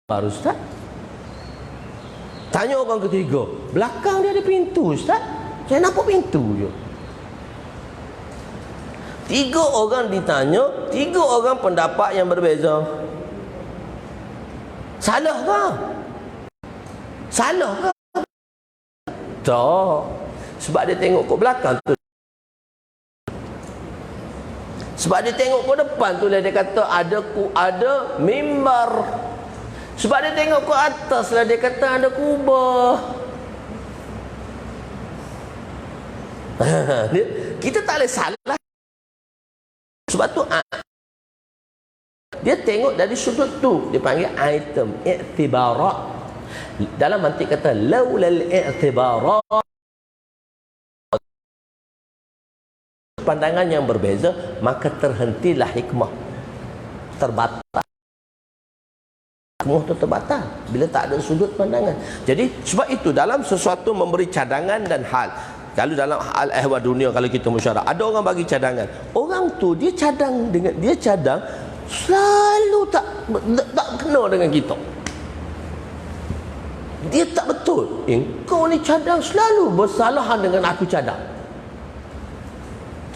baru ustaz. Tanya orang ketiga, belakang dia ada pintu ustaz. Saya nampak pintu je. Tiga orang ditanya, tiga orang pendapat yang berbeza. Salah ke? Salah ke? Tak. Sebab dia tengok ke belakang tu. Sebab dia tengok ke depan tu lah dia kata ada mimbar. Sebab dia tengok ke atas lah dia kata ada kubah. Kita tak boleh salah. Sebab tu dia tengok dari sudut tu, dia panggil item i'tibarat. Dalam mantik kata laulal i'tibarat, pandangan yang berbeza, maka terhentilah hikmah, terbatas. Hikmah itu terbatas bila tak ada sudut pandangan. Jadi sebab itu dalam sesuatu memberi cadangan dan hal. Kalau dalam hal ehwal dunia, kalau kita musyawarah, ada orang bagi cadangan, orang tu dia cadang selalu tak kena dengan kita. Dia tak betul. Kau ni cadang selalu bersalahan dengan aku cadang.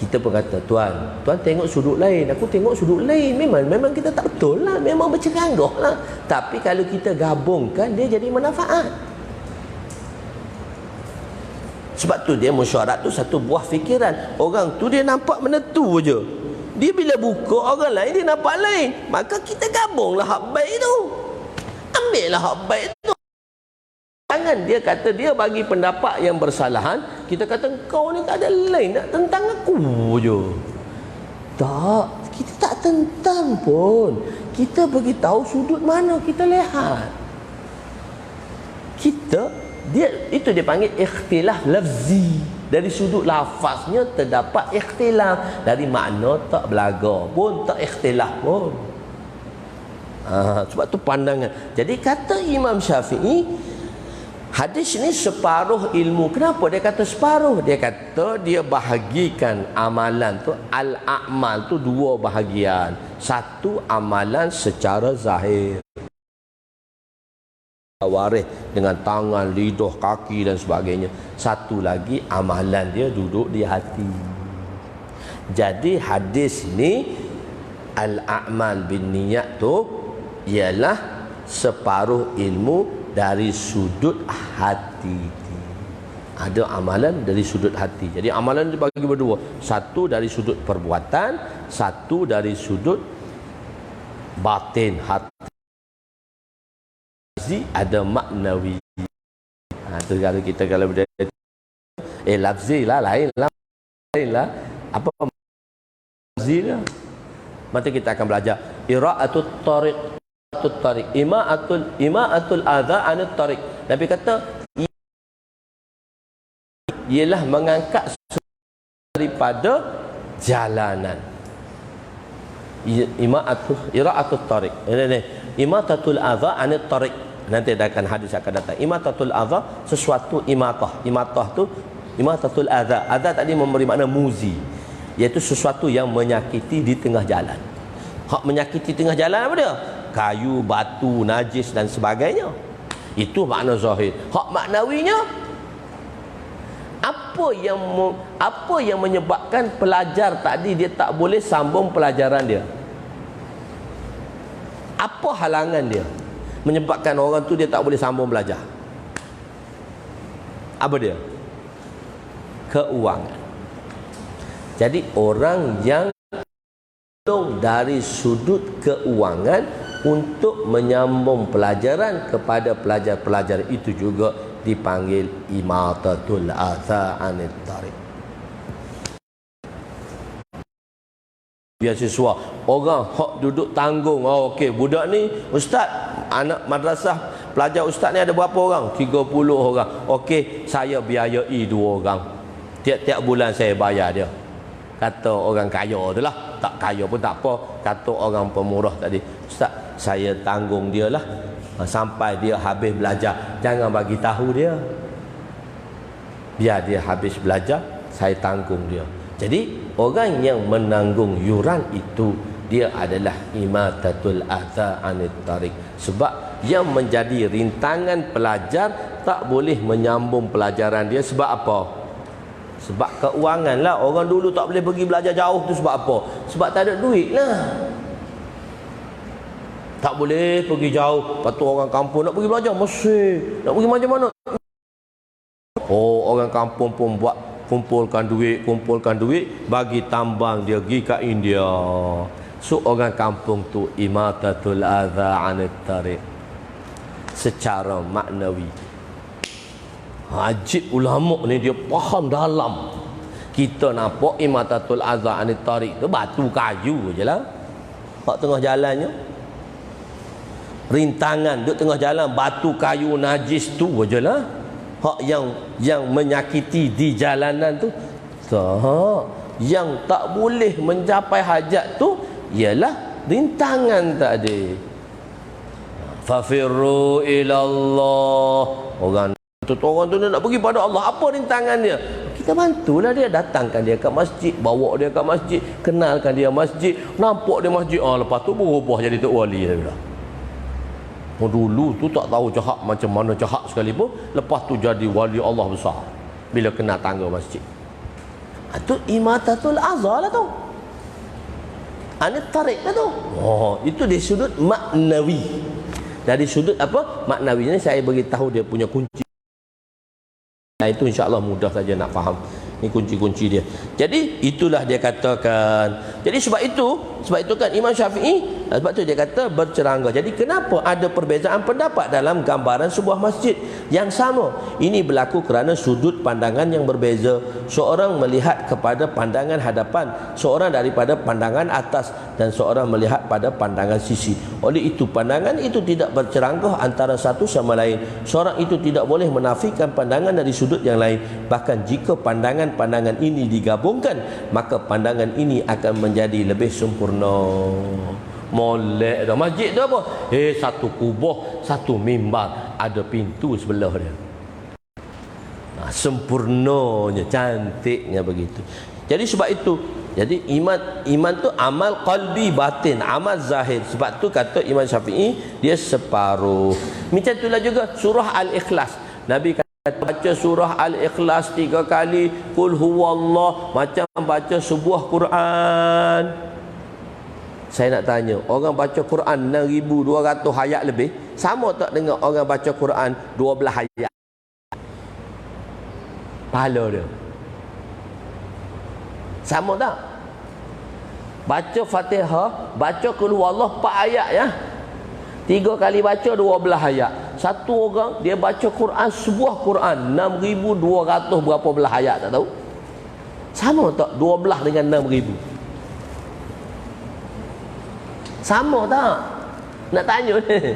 Kita pun kata, Tuan tengok sudut lain, aku tengok sudut lain. Memang kita tak betul lah, memang berceranggah lah. Tapi kalau kita gabungkan, dia jadi manfaat. Sebab tu dia mesyuarat tu satu buah fikiran. Orang tu dia nampak menentu je. Dia bila buka orang lain dia nampak lain. Maka kita gabunglah hak baik tu. Ambillah hak baik tu. Jangan dia kata dia bagi pendapat yang bersalahan, kita kata kau ni tak ada lain, nak tentang aku je. Tak, kita tak tentang pun. Kita bagi tahu sudut mana kita lihat. Itu dia panggil ikhtilaf lafzi. Dari sudut lafaznya terdapat ikhtilaf. Dari makna tak belaga pun, tak ikhtilaf pun. Sebab tu pandangan. Jadi kata Imam Syafi'i, hadis ni separuh ilmu. Kenapa dia kata separuh? Dia kata dia bahagikan amalan tu, al-a'mal tu dua bahagian. Satu amalan secara zahir, waris dengan tangan, lidah, kaki dan sebagainya. Satu lagi amalan dia duduk di hati. Jadi hadis ni al-a'mal bin niyat tu ialah separuh ilmu dari sudut hati. Ada amalan dari sudut hati. Jadi amalan dibagi berdua. Satu dari sudut perbuatan, satu dari sudut batin hati. Ada maknawi. Tu kalau kita berdaya lafzi lah lain lah. Apa lafzi lah? Nanti kita akan belajar ira'atut tariq, ima'atul adha anut tariq. Nabi kata ialah mengangkat daripada jalanan. Ira'atut tariq. Imatatul adha anut tariq. Nanti akan hadis akan datang. Imatatul adha, sesuatu imatah. Imatah tu imatatul adha. Adha tadi memberi makna muzi, iaitu sesuatu yang menyakiti di tengah jalan. Hak menyakiti tengah jalan apa dia? Kayu, batu, najis dan sebagainya. Itu makna zahir. Hak maknawinya, apa yang menyebabkan pelajar tadi dia tak boleh sambung pelajaran dia? Apa halangan dia menyebabkan orang tu dia tak boleh sambung belajar? Apa dia? Keuangan. Jadi orang yang tolong dari sudut keuangan untuk menyambung pelajaran kepada pelajar-pelajar itu juga dipanggil imatatul adza anit tariq. Beasiswa orang hak duduk tanggung. Oh, okey, budak ni ustaz, anak madrasah pelajar ustaz ni ada berapa orang? 30 orang. Okey, saya biayai 2 orang. Tiap-tiap bulan saya bayar dia. Kata orang kaya tu lah. Tak kaya pun tak apa. Kata orang pemurah tadi, ustaz, saya tanggung dia lah sampai dia habis belajar. Jangan bagi tahu dia. Biar dia habis belajar, saya tanggung dia. Jadi orang yang menanggung yuran itu, dia adalah imatatul adza anit tariq. Sebab yang menjadi rintangan pelajar tak boleh menyambung pelajaran dia. Sebab apa? Sebab keuangan lah. Orang dulu tak boleh pergi belajar jauh tu sebab apa? Sebab tak ada duit lah. Tak boleh pergi jauh. Lepas tu orang kampung nak pergi belajar Mesir, nak pergi macam mana? Oh, orang kampung pun buat kumpulkan duit, bagi tambang dia pergi ke India. So orang kampung tu imatatul adza anit tariq secara maknawi. Ajib ulama ni dia faham dalam. Kita nampak imatatul adza anit tariq tu batu kayu je lah. Hak tengah jalannya, rintangan duduk tengah jalan, batu kayu najis tu je lah. Hak yang menyakiti di jalanan tu. Tak. Yang tak boleh mencapai hajat tu ialah rintangan tadi. Fafirru ilallah. Orang tu nak pergi pada Allah. Apa rintangan dia? Kita bantulah dia, datangkan dia kat masjid, bawa dia kat masjid, kenalkan dia masjid, nampak dia masjid. Lepas tu berubah jadi tok wali dah. Dulu tu tak tahu cahak macam mana cahak sekalipun, lepas tu jadi wali Allah besar bila kena tangga masjid. Itu imatatul adza lah tu, anit tariq lah tu. Oh, itu dari sudut maknawi. Dari sudut apa? Maknawi ni saya bagi tahu dia punya kunci. Nah, itu insya-Allah mudah saja nak faham. Ini kunci-kunci dia. Jadi itulah dia katakan. Jadi sebab itu kan Imam Syafi'i, sebab tu dia kata bercerangga. Jadi kenapa ada perbezaan pendapat dalam gambaran sebuah masjid yang sama? Ini berlaku kerana sudut pandangan yang berbeza. Seorang melihat kepada pandangan hadapan, seorang daripada pandangan atas, dan seorang melihat pada pandangan sisi. Oleh itu pandangan itu tidak bercerangga antara satu sama lain. Seorang itu tidak boleh menafikan pandangan dari sudut yang lain. Bahkan jika pandangan ini digabungkan, maka pandangan ini akan menjadi lebih sempurna. Molek dah masjid tu apa? Satu kubah, satu mimbar, ada pintu sebelah dia. Sempurnanya, cantiknya begitu. Jadi sebab itu, jadi iman tu amal qalbi batin, amal zahir. Sebab tu kata Imam Syafi'i dia separuh. Macam itulah juga surah Al-Ikhlas. Nabi kata baca surah Al-Ikhlas 3 kali, qul huwallah, macam baca sebuah Quran. Saya nak tanya, orang baca Quran 6,200 ayat lebih, sama tak dengan orang baca Quran 12 ayat? Pahala dia sama tak? Baca Fatihah, baca qul huwallah 4 ayat ya. 3 kali baca 12 ayat. Satu orang dia baca Quran, sebuah Quran 6,200 berapa belah ayat tak tahu. Sama tak 12 dengan 6,000? Sama tak? Nak tanya ni.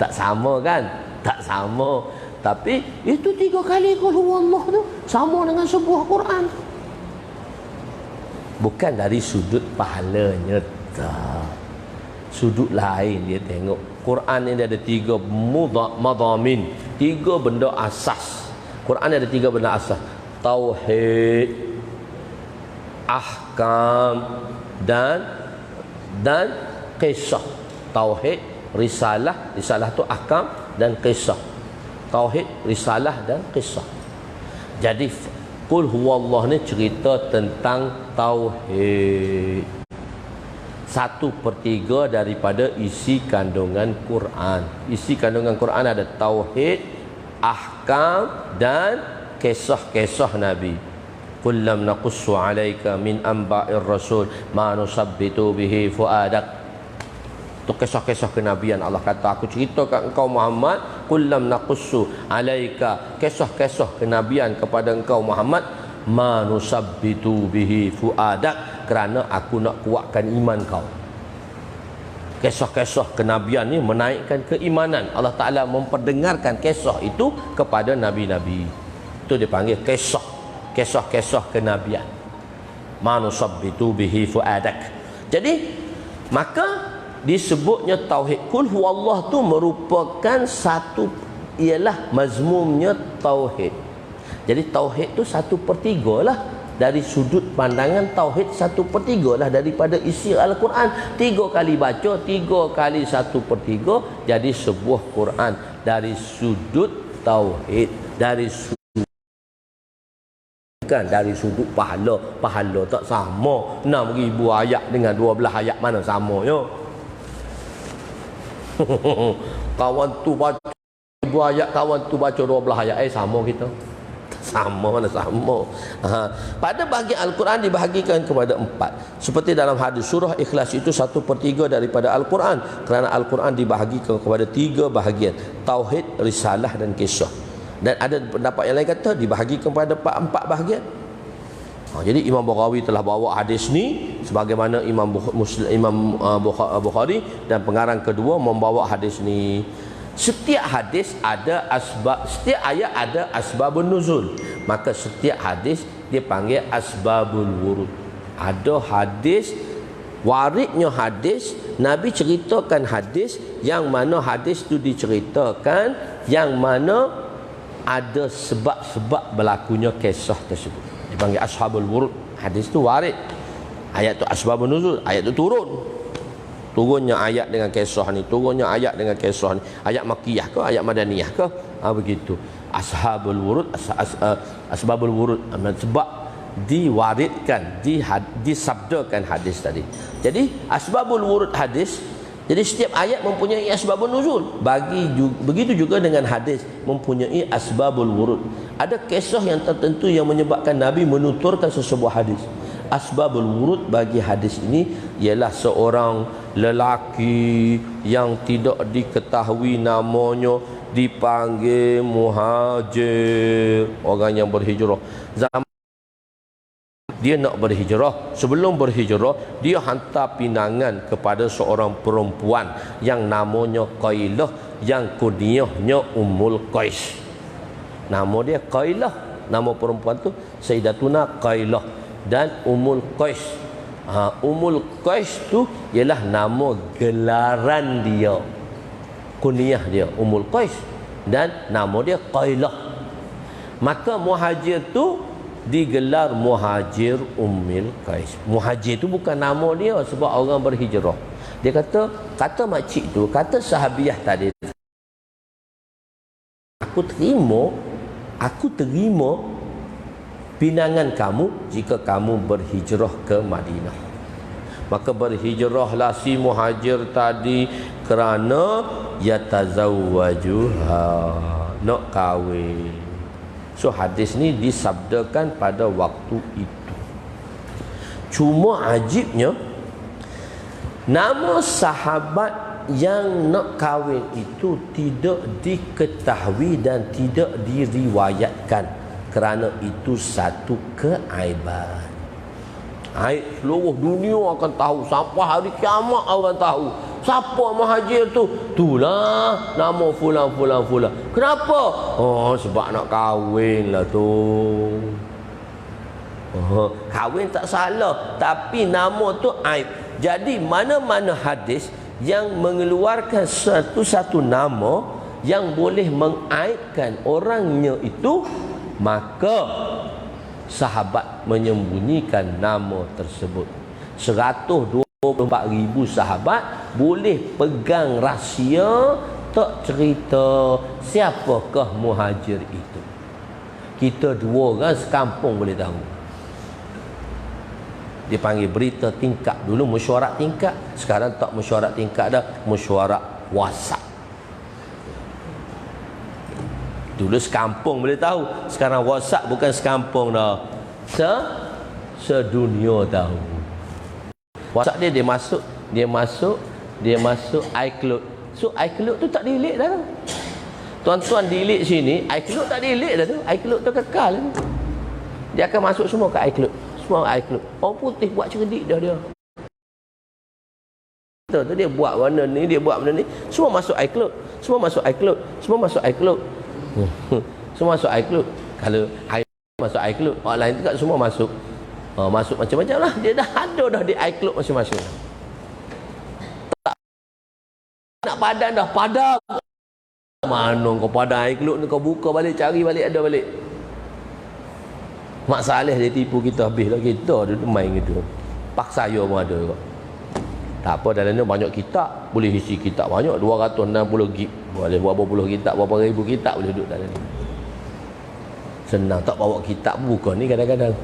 Tak sama kan? Tak sama. Tapi itu 3 kali qul huwallah tu sama dengan sebuah Quran. Bukan dari sudut pahalanya tak. Sudut lain dia tengok. Quran ni ada 3 madamin, 3 benda asas. Quran ni ada 3 benda asas. Tauhid, ahkam dan kisah. Tauhid, risalah tu ahkam, dan kisah. tauhid, risalah dan kisah. Jadi qul huwallah ni cerita tentang tauhid. 1/3 daripada isi kandungan Quran. Isi kandungan Quran ada tauhid, ahkam dan kisah-kisah Nabi. Qul lam naqussu 'alaika min anba'ir rasul ma nusabbitu bihi fuadak. Itu kisah-kisah kenabian. Allah kata, aku cerita kat engkau Muhammad, qul lam naqussu 'alaika, kisah-kisah kenabian kepada engkau Muhammad, ma nusabbitu bihi fuadak, kerana aku nak kuatkan iman kau. Kisah-kisah kenabian ni menaikkan keimanan. Allah Ta'ala memperdengarkan kisah itu kepada nabi-nabi. Itu dipanggil kisah. Kisah-kisah kenabian. Ma nusabbitu bihi fuadak. Jadi maka disebutnya tauhid. Qul huwallah tu merupakan satu, ialah mazmumnya tauhid. Jadi tauhid tu 1/3 lah. Dari sudut pandangan tauhid 1/3 lah daripada isi Al-Quran. 3 kali baca, 3 kali 1/3 jadi sebuah Quran. Dari sudut tauhid, dari sudut, kan dari sudut pahala. Pahala tak sama. 6,000 ayat dengan 12 ayat mana samanya? Kawan tu baca 1000 ayat, kawan tu baca 12 ayat, sama kita? Sama, mana sama. Pada bahagian Al-Quran dibahagikan kepada 4. Seperti dalam hadis, surah Ikhlas itu 1/3 daripada Al-Quran, kerana Al-Quran dibahagikan kepada 3 bahagian: tauhid, risalah dan kisah. Dan ada pendapat yang lain kata dibahagikan kepada 4 bahagian. Jadi Imam Bukhari telah bawa hadis ni, sebagaimana Imam Bukhari dan pengarang kedua membawa hadis ni. Setiap hadis ada asbab, setiap ayat ada asbabun nuzul. Maka setiap hadis dia panggil asbabul wurud. Ada hadis, waridnya hadis, Nabi ceritakan hadis, yang mana hadis tu diceritakan, yang mana ada sebab-sebab berlakunya kisah tersebut. Dipanggil ashabul wurud. Hadis tu warid. Ayat tu asbabun nuzul, ayat tu turunnya ayat dengan kisah ni, turunnya ayat dengan kisah ni. Ayat makiyah ke, ayat madaniyah ke? Begitu. Ashabul wurud, asbabul wurud, sebab diwaridkan, disabdakan hadis tadi. Jadi asbabul wurud hadis. Jadi setiap ayat mempunyai asbabun nuzul. Begitu juga dengan hadis mempunyai asbabul wurud. Ada kisah yang tertentu yang menyebabkan Nabi menuturkan sesebuah hadis. Asbabul wurud bagi hadis ini ialah seorang lelaki yang tidak diketahui namanya, dipanggil muhajir, orang yang berhijrah. Zaman dia nak berhijrah, sebelum berhijrah dia hantar pinangan kepada seorang perempuan yang namanya Qailah, yang kunyahnya Ummul Qais. Nama dia Qailah, nama perempuan tu Sayyidatuna Qailah dan Ummul Qais. Ummul Qais tu ialah nama gelaran dia, kunyah dia Ummul Qais, dan nama dia Qailah. Maka muhajir tu digelar muhajir Ummul Qais. Muhajir tu bukan nama dia, sebab orang berhijrah. Dia kata makcik tu, kata sahabiah tadi, aku terima pinangan kamu jika kamu berhijrah ke Madinah. Maka berhijrahlah si muhajir tadi kerana yatazawwajuha, nak kahwin. So hadis ni disabdakan pada waktu itu. Cuma ajibnya, nama sahabat yang nak kahwin itu tidak diketahui dan tidak diriwayatkan, kerana itu satu keaiban. Aib seluruh dunia akan tahu, sampai hari kiamat orang tahu siapa muhajir tu. Itulah nama fulan. Kenapa? Sebab nak kahwin lah tu. Kahwin tak salah, tapi nama tu aib. Jadi mana-mana hadis yang mengeluarkan satu-satu nama yang boleh mengaibkan orangnya itu, maka sahabat menyembunyikan nama tersebut. 124,000 sahabat boleh pegang rahsia tak cerita siapakah muhajir itu. Kita dua orang sekampung boleh tahu. Dia panggil berita tingkat. Dulu mesyuarat tingkat, sekarang tak mesyuarat tingkat dah, mesyuarat WhatsApp. Dulu sekampung boleh tahu, sekarang WhatsApp bukan sekampung dah, sedunia tahu. WhatsApp dia masuk iCloud. So iCloud tu tak delete dah tu. Tuan-tuan delete sini, iCloud tak delete dah tu. iCloud tu kekal tu. Dia akan masuk semua ke iCloud. Semua iCloud. Orang putih buat cerdik dah dia. Tu dia buat benda ni, dia buat benda ni, semua masuk iCloud. Semua masuk iCloud. Semua masuk iCloud. Semua masuk iCloud. Kalau masuk iCloud, orang lain juga semua masuk. Masuk macam-macam lah. Dia dah ada dah di iCloud masing-masing. Tak nak padan dah, padan. Mana kau padan iCloud ni, kau buka balik, cari balik, ada balik. Mak Saleh dia tipu kita habis lah. Kita dia main gitu. Pak saya pun ada juga. Tak apa, dalam ni banyak kitab. Boleh isi kitab banyak, 260 gig. Boleh berapa puluh kitab, berapa ribu kitab boleh duduk dalam ni. Senang. Tak bawa kitab buka ni kadang-kadang.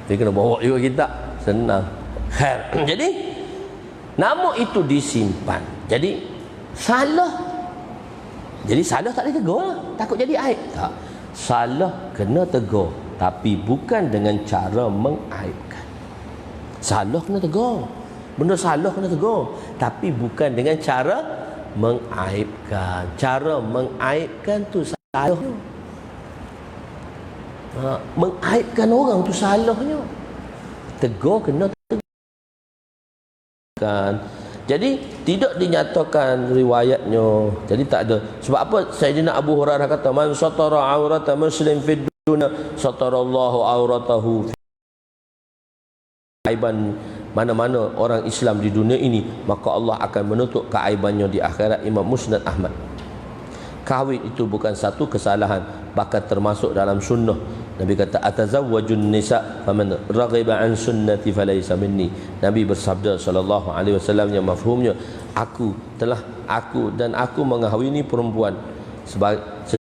Dia kena bawa juga kitab. Senang. Jadi nama itu disimpan. Jadi salah. Jadi salah tak boleh tegur lah. Takut jadi aib. Tak. Salah kena tegur, tapi bukan dengan cara mengaibkan. Salah kena tegur. Benda salah kena tegur, tapi bukan dengan cara mengaibkan. Cara mengaibkan tu salah. Mengaibkan orang tu salahnya. Tegur kena tegur. Jadi tidak dinyatakan riwayatnya. Jadi tak ada. Sebab apa Sayyidina Abu Hurairah kata, man satara aurata muslim fid dunya satarallahu auratahu fi aiban. Mana-mana orang Islam di dunia ini, maka Allah akan menutup keaibannya di akhirat. Imam Musnad Ahmad. Kahwin itu bukan satu kesalahan, bahkan termasuk dalam sunnah. Nabi kata, atazawwajun nisa faman raghiba an sunnati falaysa minni. Nabi bersabda sallallahu alaihi wasallam yang mafhumnya, aku mengahwini perempuan sebagai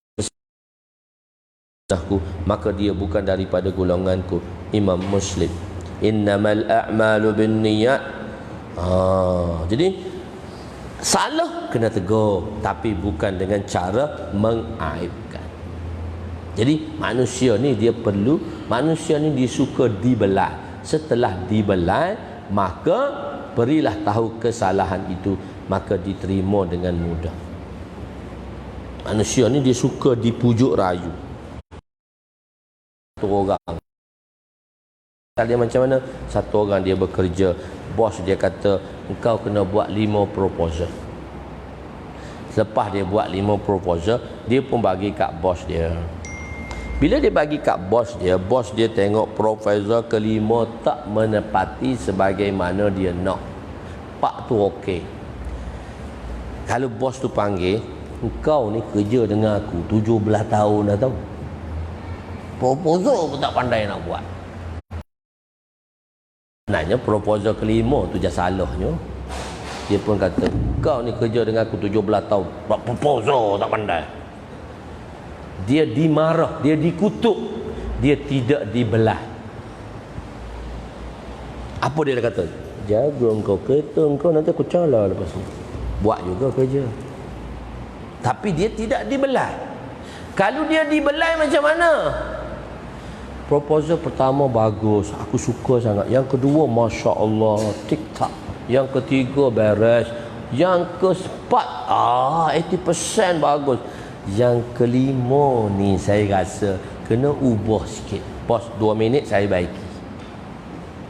maka dia bukan daripada golonganku. Imam Muslim. Innamal a'malu binniyat. Jadi salah kena tegur, tapi bukan dengan cara mengaibkan. Jadi manusia ni dia suka dibelai. Setelah dibelai, maka berilah tahu kesalahan itu, maka diterima dengan mudah. Manusia ni dia suka dipujuk rayu. Satu orang dia macam mana? Satu orang dia bekerja, bos dia kata engkau kena buat 5 proposal. Selepas dia buat 5 proposal, dia pun bagi kat bos dia. Bila dia bagi kat bos dia tengok proposal kelima tak menepati sebagaimana dia nak. Pak tu okey. Kalau bos tu panggil, engkau ni kerja dengan aku 17 tahun dah tahu. Proposal pun tak pandai nak buat. Sebenarnya proposal kelima tu je salahnya. Dia pun kata, kau ni kerja dengan aku 17 tahun, buat proposal tak pandai. Dia dimarah, dia dikutuk, dia tidak dibelah. Apa dia kata? Jaga engkau kereta engkau, nanti aku cala lepas ni. Buat juga kerja. Tapi dia tidak dibelah. Kalau dia dibelah macam mana? Proposal pertama bagus, aku suka sangat. Yang kedua, Masya Allah, tik-tak. Yang ketiga, beres. Yang keempat, 80% bagus. Yang kelima ni, saya rasa kena ubah sikit. Bos, 2 minit saya baiki.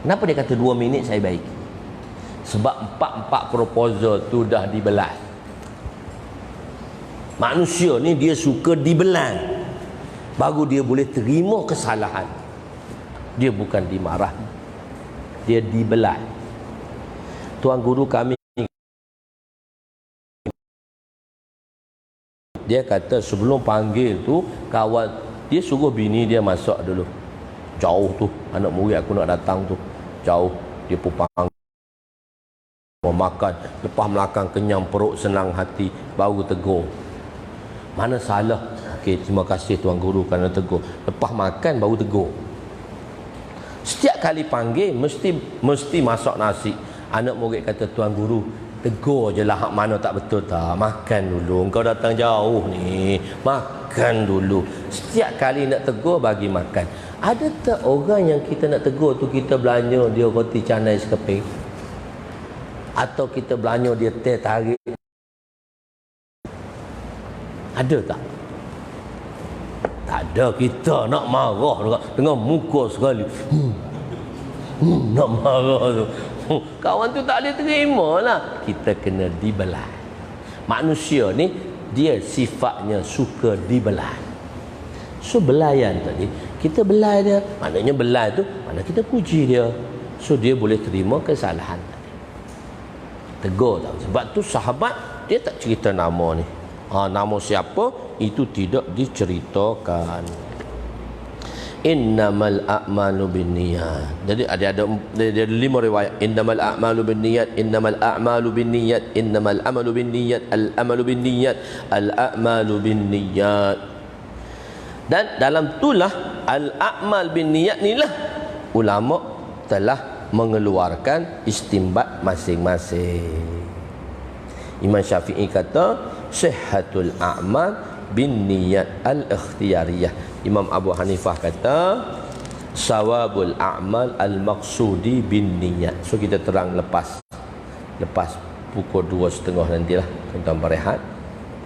Kenapa dia kata 2 minit saya baiki? Sebab 4 proposal tu dah dibelah. Manusia ni dia suka dibelah, baru dia boleh terima kesalahan. Dia bukan dimarah, dia dibelah. Tuan guru kami, dia kata sebelum panggil tu, kawan dia suruh bini dia masak dulu. Jauh tu, anak murid aku nak datang tu, jauh. Dia pun panggil Mau makan, lepas makan kenyang perut senang hati, baru tegur. Mana salah? Okey, terima kasih Tuan Guru kerana tegur. Lepas makan baru tegur. Setiap kali panggil mesti masak nasi. Anak murid kata, Tuan Guru, tegur je lah hak mana tak betul tak. Makan dulu. Engkau datang jauh ni. Makan dulu. Setiap kali nak tegur bagi makan. Ada tak orang yang kita nak tegur tu kita belanja dia roti canai sekeping? Atau kita belanja dia teh tarik? Ada tak? Tak ada. Kita nak marah dengan muka sekali. Nak marah tu. Kawan tu tak boleh terima lah. Kita kena dibelai. Manusia ni dia sifatnya suka dibelai. So belayan tadi, kita belai dia. Maknanya belai tu, mana kita puji dia. So dia boleh terima kesalahan tadi. Tegur tau. Sebab tu sahabat dia tak cerita nama ni. Nama siapa itu tidak diceritakan. Innamal a'malu binniyat. Jadi ada 5 riwayat. Innamal a'malu binniyat, innamal a'malu binniyat, innamal amalu binniyat, al-amalu binniyat, al-a'malu binniyat. Dan dalam itulah al-a'mal binniyat ni lah ulama telah mengeluarkan istimbat masing-masing. Imam Syafi'i kata sihhatul a'mal binniyat al-ikhtiyariyah. Imam Abu Hanifah kata sawabul a'mal al-maqsudi binniyat. So kita terang lepas pukul 2.30 nantilah tuan-tuan berehat.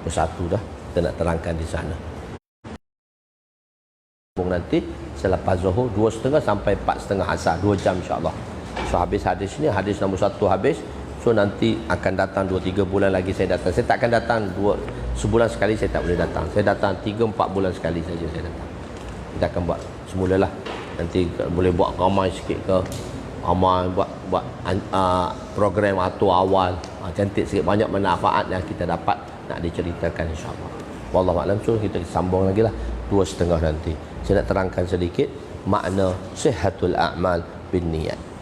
Pukul 1 dah kita nak terangkan di sana. Nanti selepas Zuhur 2.30 sampai 4.30 asar, 2 jam insya-Allah. So habis hadis ni, hadis nombor 1 habis. So nanti akan datang 2-3 bulan lagi saya datang. Saya tak akan datang sebulan sekali, saya tak boleh datang. Saya datang 3-4 bulan sekali saja saya datang. Kita akan buat semulalah. Nanti boleh buat ramai sikit ke. Ramai buat program atau awal. Cantik sikit, banyak manfaat yang kita dapat nak diceritakan insya-Allah. Wallahu a'lam. So kita sambung lagi lah 2.30 nanti. Saya nak terangkan sedikit makna sihhatul a'mal binniyat.